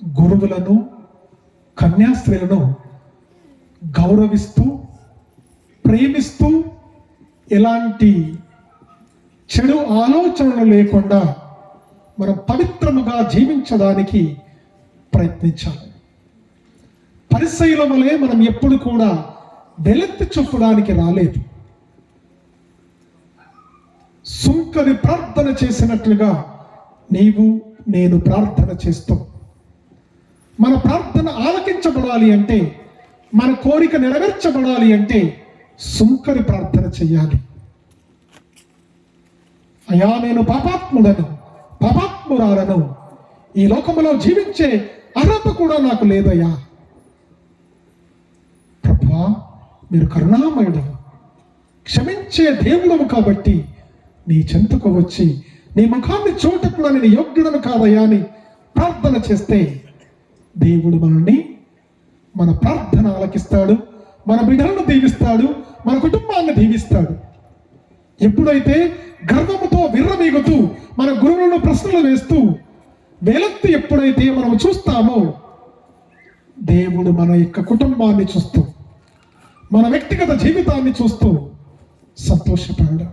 గురువులను, కన్యాస్త్రీలను గౌరవిస్తూ, ప్రేమిస్తూ, ఎలాంటి చెడు ఆలోచనలు లేకుండా మనం పవిత్రముగా జీవించడానికి ప్రయత్నించాలి. పరిసయ్యుల వలె మనం ఎప్పుడు కూడా వెలెత్తి చూపడానికి రాలేదు. సుంకరి ప్రార్థన చేసినట్లుగా నీవు నేను ప్రార్థన చేస్తాం. మన ప్రార్థన ఆలకించబడాలి అంటే, మన కోరిక నెరవేర్చబడాలి అంటే సుంకరి ప్రార్థన చెయ్యాలి. అయా, నేను పాపాత్ముడను, పాపాత్మురాలను, ఈ లోకములో జీవించే అర్హత కూడా నాకు లేదయ్యా. ప్రభువా, మీరు కరుణామయుడు, క్షమించే దేవుడవు కాబట్టి నీ చెంతకు వచ్చి నీ ముఖాన్ని చూడటకు కూడా నేను యోగ్యుడను కాదయ్యా అని ప్రార్థన చేస్తే దేవుడు మనల్ని, మన ప్రార్థన ఆలకిస్తాడు, మన బిడ్డలను దీవిస్తాడు, మన కుటుంబాన్ని దీవిస్తాడు. ఎప్పుడైతే గర్వముతో విర్రవీగుతూ మన గురువులను ప్రశ్నలు వేస్తూ వేలెత్తి ఎప్పుడైతే మనం చూస్తామో దేవుడు మన యొక్క కుటుంబాన్ని చూస్తూ, మన వ్యక్తిగత జీవితాన్ని చూస్తూ సంతోషపడ్డా.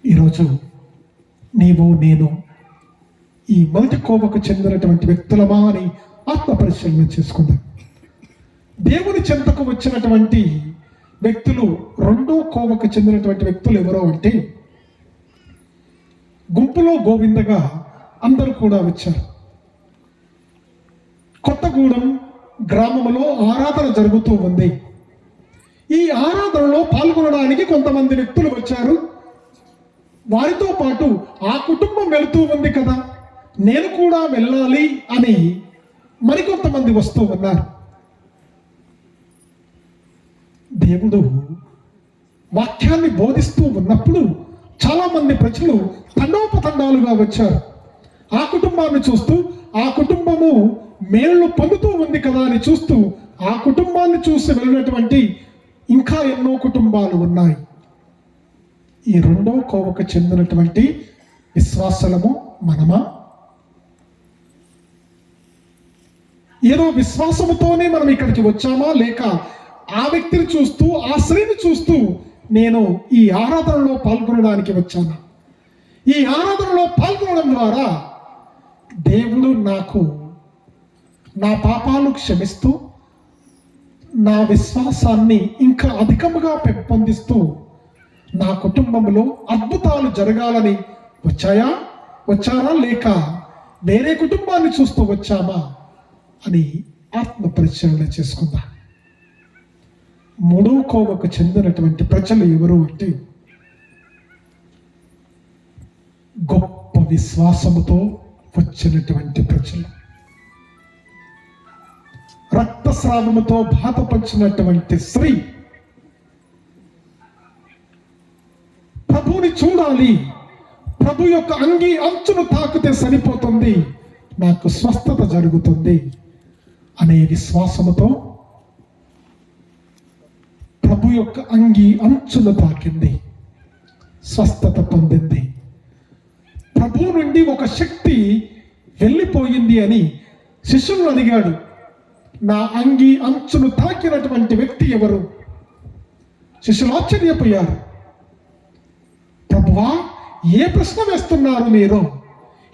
ఈరోజు నీవు నేను ఈ మొదటి కోవకు చెందినటువంటి వ్యక్తులమా అని ఆత్మ పరిశీలన చేసుకుందాం. దేవుని చెంతకు వచ్చినటువంటి వ్యక్తులు, రెండో కోవకు చెందినటువంటి వ్యక్తులు ఎవరో అంటే, గుంపులో గోవిందగా అందరూ కూడా వచ్చారు. కొత్తగూడెం గ్రామంలో ఆరాధన జరుగుతూ ఉంది. ఈ ఆరాధనలో పాల్గొనడానికి కొంతమంది వ్యక్తులు వచ్చారు. వారితో పాటు ఆ కుటుంబం వెళుతూ ఉంది కదా, నేను కూడా వెళ్ళాలి అని మరికొంతమంది వస్తూ ఉన్నారు. దేవుడు వాక్యాన్ని బోధిస్తూ ఉన్నప్పుడు చాలా మంది ప్రజలు తండోపతండాలుగా వచ్చారు. ఆ కుటుంబాన్ని చూస్తూ, ఆ కుటుంబము మేలు పొందుతూ ఉంది కదా అని చూస్తూ, ఆ కుటుంబాన్ని చూసి వెళ్ళినటువంటి ఇంకా ఎన్నో కుటుంబాలు ఉన్నాయి. ఈ రెండో కోవకు చెందినటువంటి విశ్వాసలము మనమా? ఏదో విశ్వాసముతోనే మనం ఇక్కడికి వచ్చామా, లేక ఆ వ్యక్తిని చూస్తూ, ఆ స్త్రీని చూస్తూ నేను ఈ ఆరాధనలో పాల్గొనడానికి వచ్చాను? ఈ ఆరాధనలో పాల్గొనడం ద్వారా దేవుడు నాకు నా పాపాలు క్షమిస్తూ, నా విశ్వాసాన్ని ఇంకా అధికముగా పెంపొందిస్తూ, నా కుటుంబంలో అద్భుతాలు జరగాలని వచ్చారా, లేక వేరే కుటుంబాన్ని చూస్తూ వచ్చామా అని ఆత్మ పరిశీలన చేసుకుందాం. మూడో కోవకు చెందినటువంటి ప్రజలు ఎవరు అంటే, గొప్ప విశ్వాసముతో వచ్చినటువంటి ప్రజలు, రక్తస్రావముతో బాధపరిచినటువంటి స్త్రీ. ప్రభువుని చూడాలి, ప్రభు యొక్క అంగీ అంచును తాకితే సరిపోతుంది, నాకు స్వస్థత జరుగుతుంది అనే విశ్వాసముతో ప్రభు యొక్క అంగీ అంచును తాకింది, స్వస్థత పొందింది. ప్రభు నుండి ఒక శక్తి వెళ్ళిపోయింది అని శిష్యులను అడిగాడు. నా అంగీ అంచును తాకినటువంటి వ్యక్తి ఎవరు? శిష్యులు ఆశ్చర్యపోయారు. ప్రభువా, ఏ ప్రశ్న వేస్తున్నారు మీరు?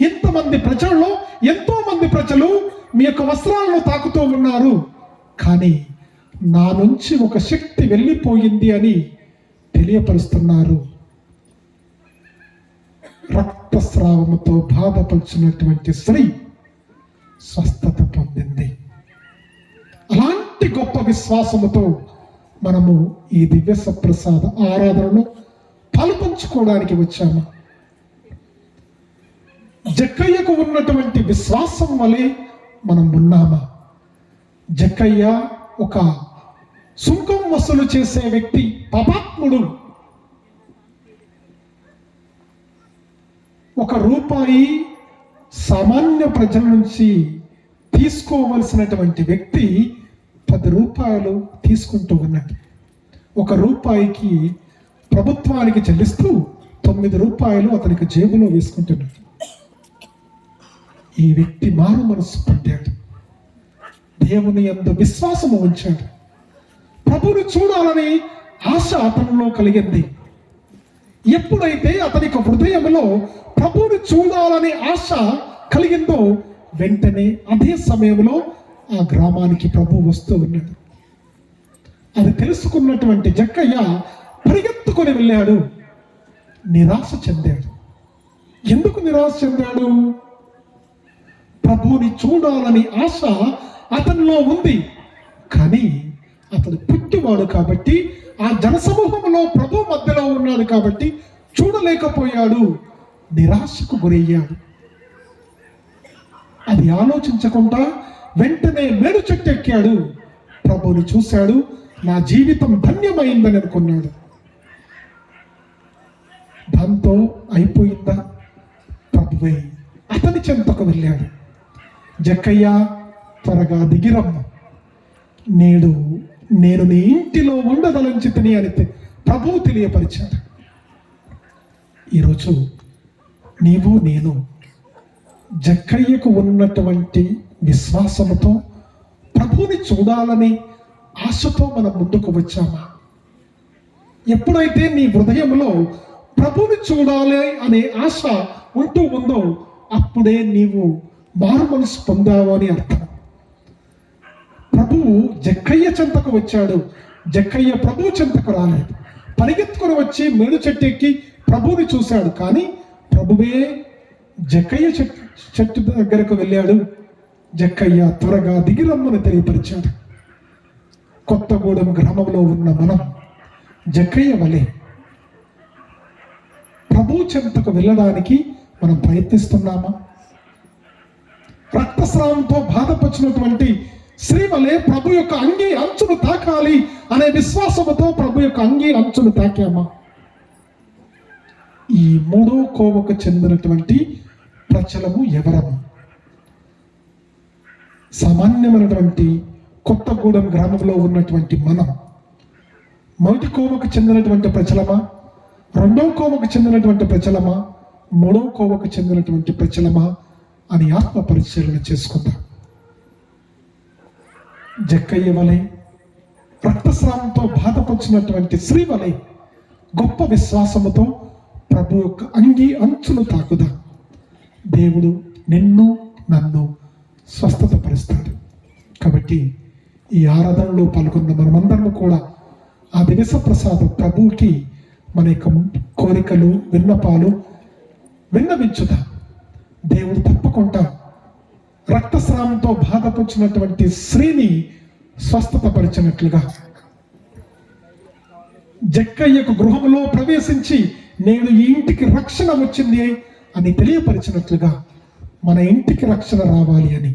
ఇంతమంది ప్రజల్లో ఎంతో మంది ప్రజలు మీ యొక్క వస్త్రాలను తాకుతూ ఉన్నారు, కానీ నా నుంచి ఒక శక్తి వెళ్ళిపోయింది అని తెలియపరుస్తున్నారు. రక్తస్రావముతో బాధపరిచినటువంటి స్త్రీ స్వస్థత పొందింది. అలాంటి గొప్ప విశ్వాసముతో మనము ఈ దివ్య సప్రసాద ఆరాధనలో పాల్పంచుకోవడానికి వచ్చాము. జక్కయ్యకు ఉన్నటువంటి విశ్వాసం వలె మనం ఉన్నామా? జక్కయ్య ఒక సుంకం వసూలు చేసే వ్యక్తి, పాపాత్ముడు. ₹1 సామాన్య ప్రజల నుంచి తీసుకోవలసినటువంటి వ్యక్తి ₹10 తీసుకుంటూ ఉన్నాడు. ₹1కి ప్రభుత్వానికి చెల్లిస్తూ ₹9 అతనికి జేబులో వేసుకుంటున్నాడు. ఈ వ్యక్తి మారు మనసు పడ్డాడు, దేవుని యందు విశ్వాసము ఉంచాడు. ప్రభువుని చూడాలని ఆశ అతనిలో కలిగింది. ఎప్పుడైతే అతనికి హృదయంలో ప్రభువుని చూడాలని ఆశ కలిగిందో, వెంటనే అదే సమయంలో ఆ గ్రామానికి ప్రభు వస్తూ ఉన్నాడు. అది తెలుసుకున్నటువంటి జక్కయ్య పరిగెత్తుకొని వెళ్ళాడు. నిరాశ చెందాడు. ఎందుకు నిరాశ చెందాడు? ప్రభువుని చూడాలని ఆశ అతనిలో ఉంది, కానీ అతడు పుట్టివాడు కాబట్టి, ఆ జనసమూహంలో ప్రభు మధ్యలో ఉన్నాడు కాబట్టి చూడలేకపోయాడు. నిరాశకు గురయ్యాడు. అది ఆలోచించకుండా వెంటనే మేడు చెట్టు ఎక్కాడు. ప్రభువుని చూశాడు, నా జీవితం ధన్యమైందని అనుకున్నాడు. దాంతో అయిపోయిందా? ప్రభువే అతని చెంతకు వెళ్ళాడు. జక్కయ్య, త్వరగా దిగిరమ్ము, నేడు నేను నీ ఇంటిలో ఉండదలంచితిని అని ప్రభువు తెలియపరిచాడు. ఈరోజు నీవు నేను జక్కయ్యకు ఉన్నటువంటి విశ్వాసముతో ప్రభువుని చూడాలని ఆశతో మనం ముందుకు వచ్చామా? ఎప్పుడైతే నీ హృదయంలో ప్రభువుని చూడాలి అనే ఆశ ఉంటూ ఉందో, అప్పుడే నీవు మారు మనసు పొందావు అని అర్థం. ప్రభువు జక్కయ్య చెంతకు వచ్చాడు. జక్కయ్య ప్రభు చెంతకు రాలేదు. పరిగెత్తుకొని వచ్చి మేడు చెట్టు ఎక్కి ప్రభువుని చూశాడు, కానీ ప్రభువే జక్కయ్య చెట్టు దగ్గరకు వెళ్ళాడు. జక్కయ్య త్వరగా దిగిరమ్మని తెలియపరిచాడు. కొత్తగూడెం గ్రామంలో ఉన్న మనం జక్కయ్య వలె ప్రభు చెంతకు వెళ్ళడానికి మనం ప్రయత్నిస్తున్నామా? రక్తస్రావంతో బాధపరిచినటువంటి స్త్రీ వలె ప్రభు యొక్క అంగీ అంచును తాకాలి అనే విశ్వాసముతో ప్రభు యొక్క అంగీ అంచును తాకామా? ఈ మూడో కోవకు చెందినటువంటి ప్రజలము ఎవరము? సామాన్యమైనటువంటి కొత్తగూడెం గ్రామంలో ఉన్నటువంటి మనం మొదటి కోవకు చెందినటువంటి ప్రజలమా, రెండవ కోవకు చెందినటువంటి ప్రజలమా, మూడవ కోవకు చెందినటువంటి ప్రజలమా అని ఆత్మ పరిశీలన చేసుకుందాం. జక్కయ్య వలె రక్తస్రావంతో బాధపరిచినటువంటి స్త్రీ వలె గొప్ప విశ్వాసముతో ప్రభు యొక్క అంగీ అంచును తాకుదా. దేవుడు నిన్ను నన్ను స్వస్థత పరుస్తాడు. కాబట్టి ఈ ఆరాధనలో పాల్గొన్న మనమందరం కూడా ఆ దివస ప్రసాద ప్రభువుకి మన యొక్క కోరికలు విన్నపాలు విన్నవించుదా. దేవుడు తప్పకుండా రక్తస్రావంతో బాధపరిచినటువంటి స్త్రీని స్వస్థత పరిచినట్లుగా, జక్కయ్యకు గృహంలో ప్రవేశించి నేడు ఈ ఇంటికి రక్షణ వచ్చింది అని తెలియపరిచినట్లుగా మన ఇంటికి రక్షణ రావాలి అని,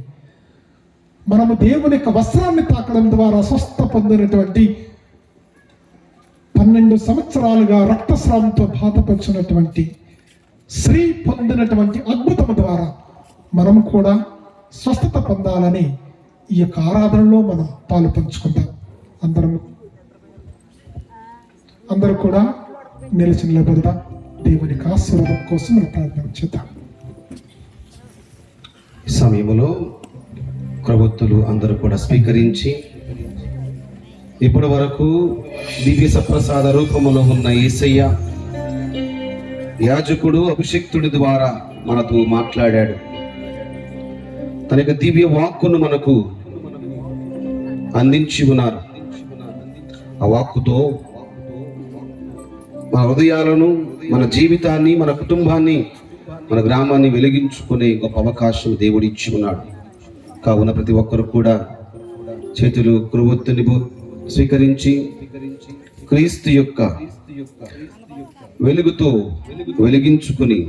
మనము దేవుని యొక్క వస్త్రాన్ని తాకడం ద్వారా స్వస్థ పొందినటువంటి 12 సంవత్సరాలుగా రక్తస్రావంతో బాధపరిచినటువంటి స్త్రీ పొందినటువంటి అద్భుతం ద్వారా మనం కూడా స్వస్థత పొందాలని ఈ యొక్క ఆరాధనలో మనం పాలు పంచుకుందాం. అందరూ కూడా నిలిచి నిలబడదాం. దేవునికి ఆశీర్వాదం కోసం మనం ప్రార్థన చేద్దాం. ఈ సమయంలో ప్రభుత్వులు అందరూ కూడా స్వీకరించి ఇప్పటి వరకు దివ్య సప్రసాద రూపములో ఉన్న యేసయ్య యాజకుడు అభిషిక్తుడి ద్వారా మనతో మాట్లాడాడు. తన యొక్క దివ్య వాక్కును మనకు అందించి ఉన్నారు. ఆ వాక్కుతో మన హృదయాలను, మన జీవితాన్ని, మన కుటుంబాన్ని, మన గ్రామాన్ని వెలిగించుకునే గొప్ప అవకాశం దేవుడు ఇచ్చి ఉన్నాడు. కావున ప్రతి ఒక్కరు కూడా చేతులు క్రొవ్వొత్తుని స్వీకరించి క్రీస్తు యొక్క వెలుగుతో వెలిగించుకుని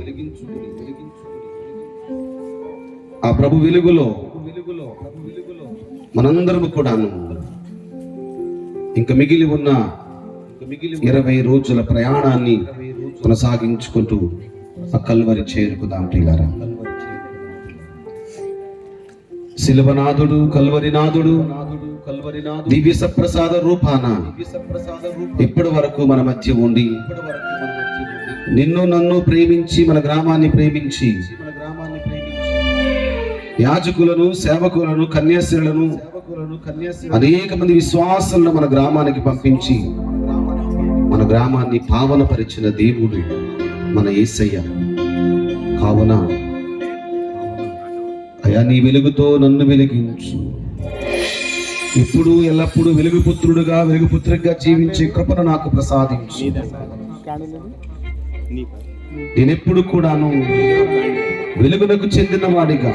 ఆ ప్రభు వెలుగులో మనందరం కూడాను ఇంకా మిగిలి ఉన్న 20 రోజుల ప్రయాణాన్ని కొనసాగించుకుంటూ ఆ కల్వరి చేరుకుదాం. ప్రియులారా, శిలువనాథుడు, కల్వరినాథుడు దివ్య సప్రసాద రూపాన ఇప్పటి వరకు మన మధ్య ఉండి నిన్ను నన్ను ప్రేమించి మన గ్రామాన్ని ప్రేమించి యాజకులను, సేవకులను, కన్యాస్త్రీలను, అనేక మంది విశ్వాసులను మన గ్రామానికి పంపించి మన గ్రామాన్ని పావనపరిచిన దేవుడు మన యేసయ్య. కావున అయా, నీ వెలుగుతో నన్ను వెలిగించు. ఇప్పుడు ఎల్లప్పుడూ వెలుగుపుత్రుడుగా, వెలుగుపుత్రిగా జీవించే కృపను నాకు ప్రసాదించు. నేనెప్పుడు కూడాను వెలుగునకు చెందిన వాడిగా,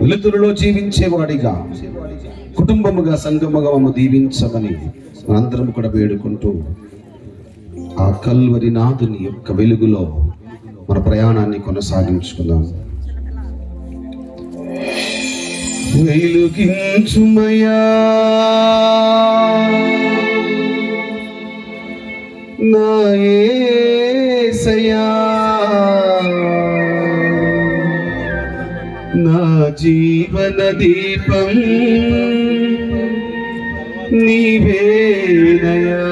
వెలుతురులో జీవించేవాడిగా, కుటుంబముగా, సంఘముగా మమ్ము దీవించమని మనందరం కూడా వేడుకుంటూ ఆ కల్వరి నాథుని యొక్క వెలుగులో మన ప్రయాణాన్ని కొనసాగించుకుందాం. వెలుగించుమయా నా యేసయ్యా, నా జీవన దీపం నీవేనయా.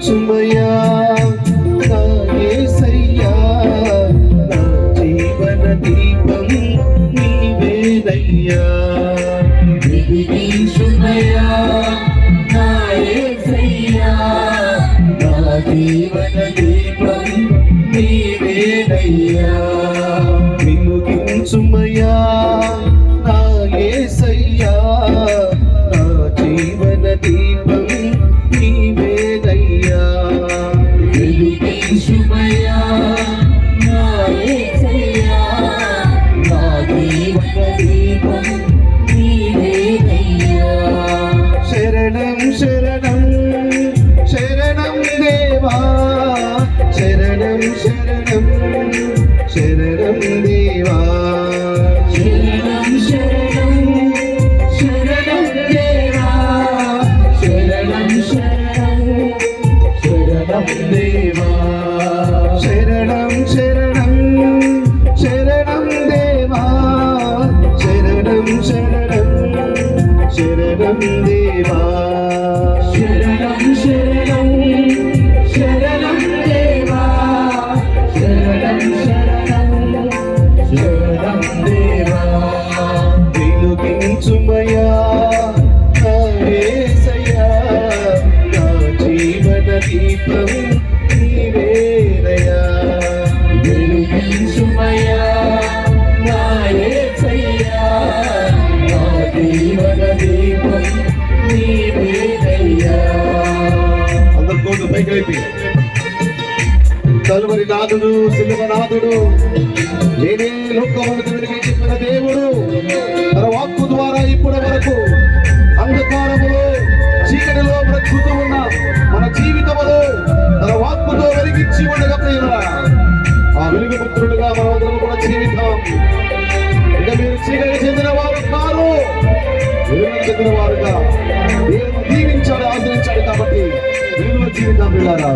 వెలిగించుమయ్యా నా యేసయ్యా, నా జీవన దీపం నీవేనయ్యా. వెలిగించుమయ్యా నా యేసయ్యా, నా జీవన దీపం నీవేనయ్యా. వెలిగించుమయ్యా నా యేసయ్యా, నా జీవన దీపం నీవేనయ్యా. వెలిగించుమయ్యా నా యేసయ్యా, నా జీవన దీపం నీవేనయ్యా. శరణం శరణం శరణం దేవా, శరణం శరణం శరణం దేవా. శరణం శరణం శరణం దేవా, శరణం శరణం శరణం దేవా. శరణం శరణం శరణం దేవా, శరణం శరణం శరణం దేవా. శరణం శరణం శరణం దేవా, శరణం శరణం శరణం దేవా. వెలిగించుమయ్యా నా యేసయ్యా, నా జీవన దీపం నీవేనయ్యా. వెలిగించుమయ్యా నా యేసయ్యా, నా జీవన దీపం నీవేనయ్యా. అందరు కోట్లు పైకి లేపి కలువరి నాథుడు సిలువనాథుడు నేనే లోకములకు వెలుగై చెప్పిన దేవుడు తన వాక్కు ద్వారా ఇప్పటి వరకు అంధకారములో చీకటిలో బ్రతుకుతూ ఉన్న మన జీవితములో తన వాక్కుతో వెలిగించి ఉండగా ప్రియులారా, ఆ వెలుగు పుత్రుడుగా మనమందరం కూడా జీవితం. ఇక మీరు చీకటి చెందిన వారు కారు, వెలుగు చెందిన వారుగా దేవుడు దీవించాడు, ఆశ్రయించాడు. కాబట్టి వెలుగులో జీవితం పిల్లారా.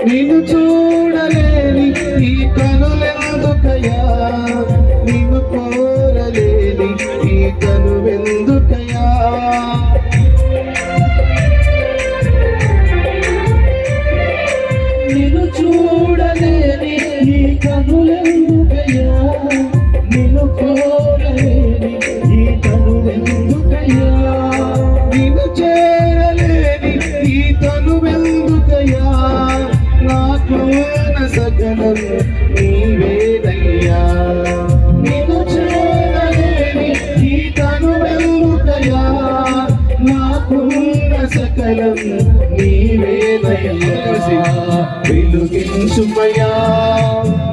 నిన్ను చూడలేని ఈ కనులెందుకయ్యా, నిన్ను కోరలేని ఈ కనువెందుకయ్యా. నిన్ను చూడలేని ఈ కనులెందుకయ్యా, నిన్ను కోరలేని ఈ కనులెందుకయ్యా. నిన్ను చేరలేని ఈ తనువెందుకయ్యా, నాకున్న సకలం నీవేనయ్యా. నిన్ను చూడలేని ఈ తనువెందుకయ్యా, నాకున్న సకలం నీవేనయ్యా. వెలుగించుమయ్యా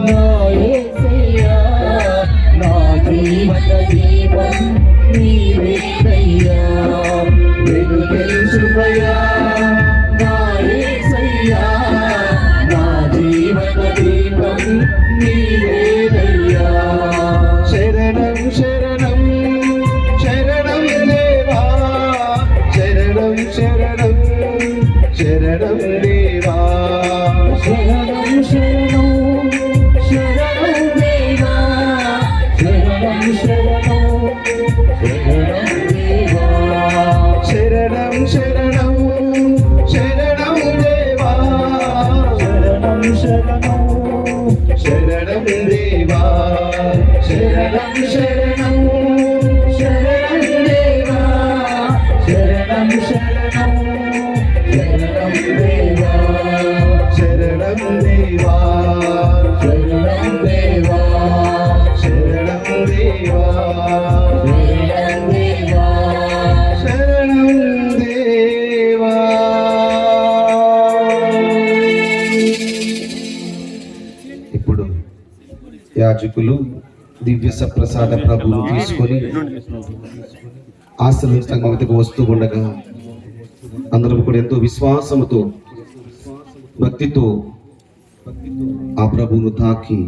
నా యేసయ్యా, నా జీవన దీపం నీవేనయ్యా. వెలుగించుమయ్యా నా యేసయ్యా, నా జీవన దీపం నీవేనయ్యా. శరణం శరణం శరణం దేవా, శరణం శరణం శరణం దేవా. శరణం శరణం శరణం దేవా, శరణం శరణం శరణం దేవా. శరణం శరణం శరణం దేవా, శరణం శరణం శరణం దేవా. శరణం శరణం శరణం దేవా, శరణం శరణం శరణం దేవా. శరణం దేవా, శరణం దేవా, శరణం దేవా, శరణం దేవా. శరణం దేవా. ఇప్పుడు యాజకులు దివ్య సప్రసాద ప్రభువును తీసుకొని ఆశ్రమ సంఘం వద్దకు వస్తూ ఉండగా అందరం కూడా ఎంతో విశ్వాసముతో భక్తితో ఆ ప్రభువును తాకి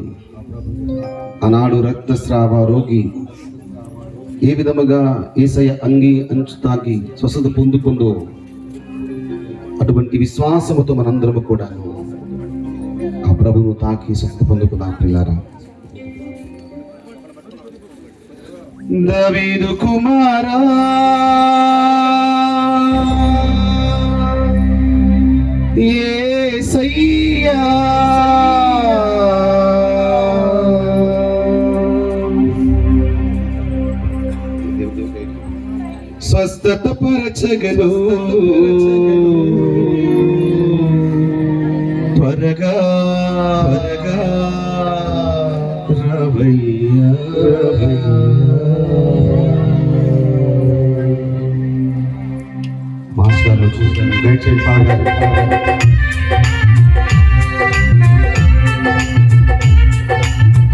ఆనాడు రక్తస్రావ రోగి ఏ విధముగా యేసయ్య అంగి అంచు తాకి స్వస్థత పొందుకుందో అటువంటి విశ్వాసముతో మనందరము కూడా ఆ ప్రభువును తాకి స్వస్థ పొందుకుందాం పిల్లారా. దావీదు కుమారా యేసయ్యా స్వస్థత పరచగను త్వరగా రవయ్యా మాస్టర్ చూసాను.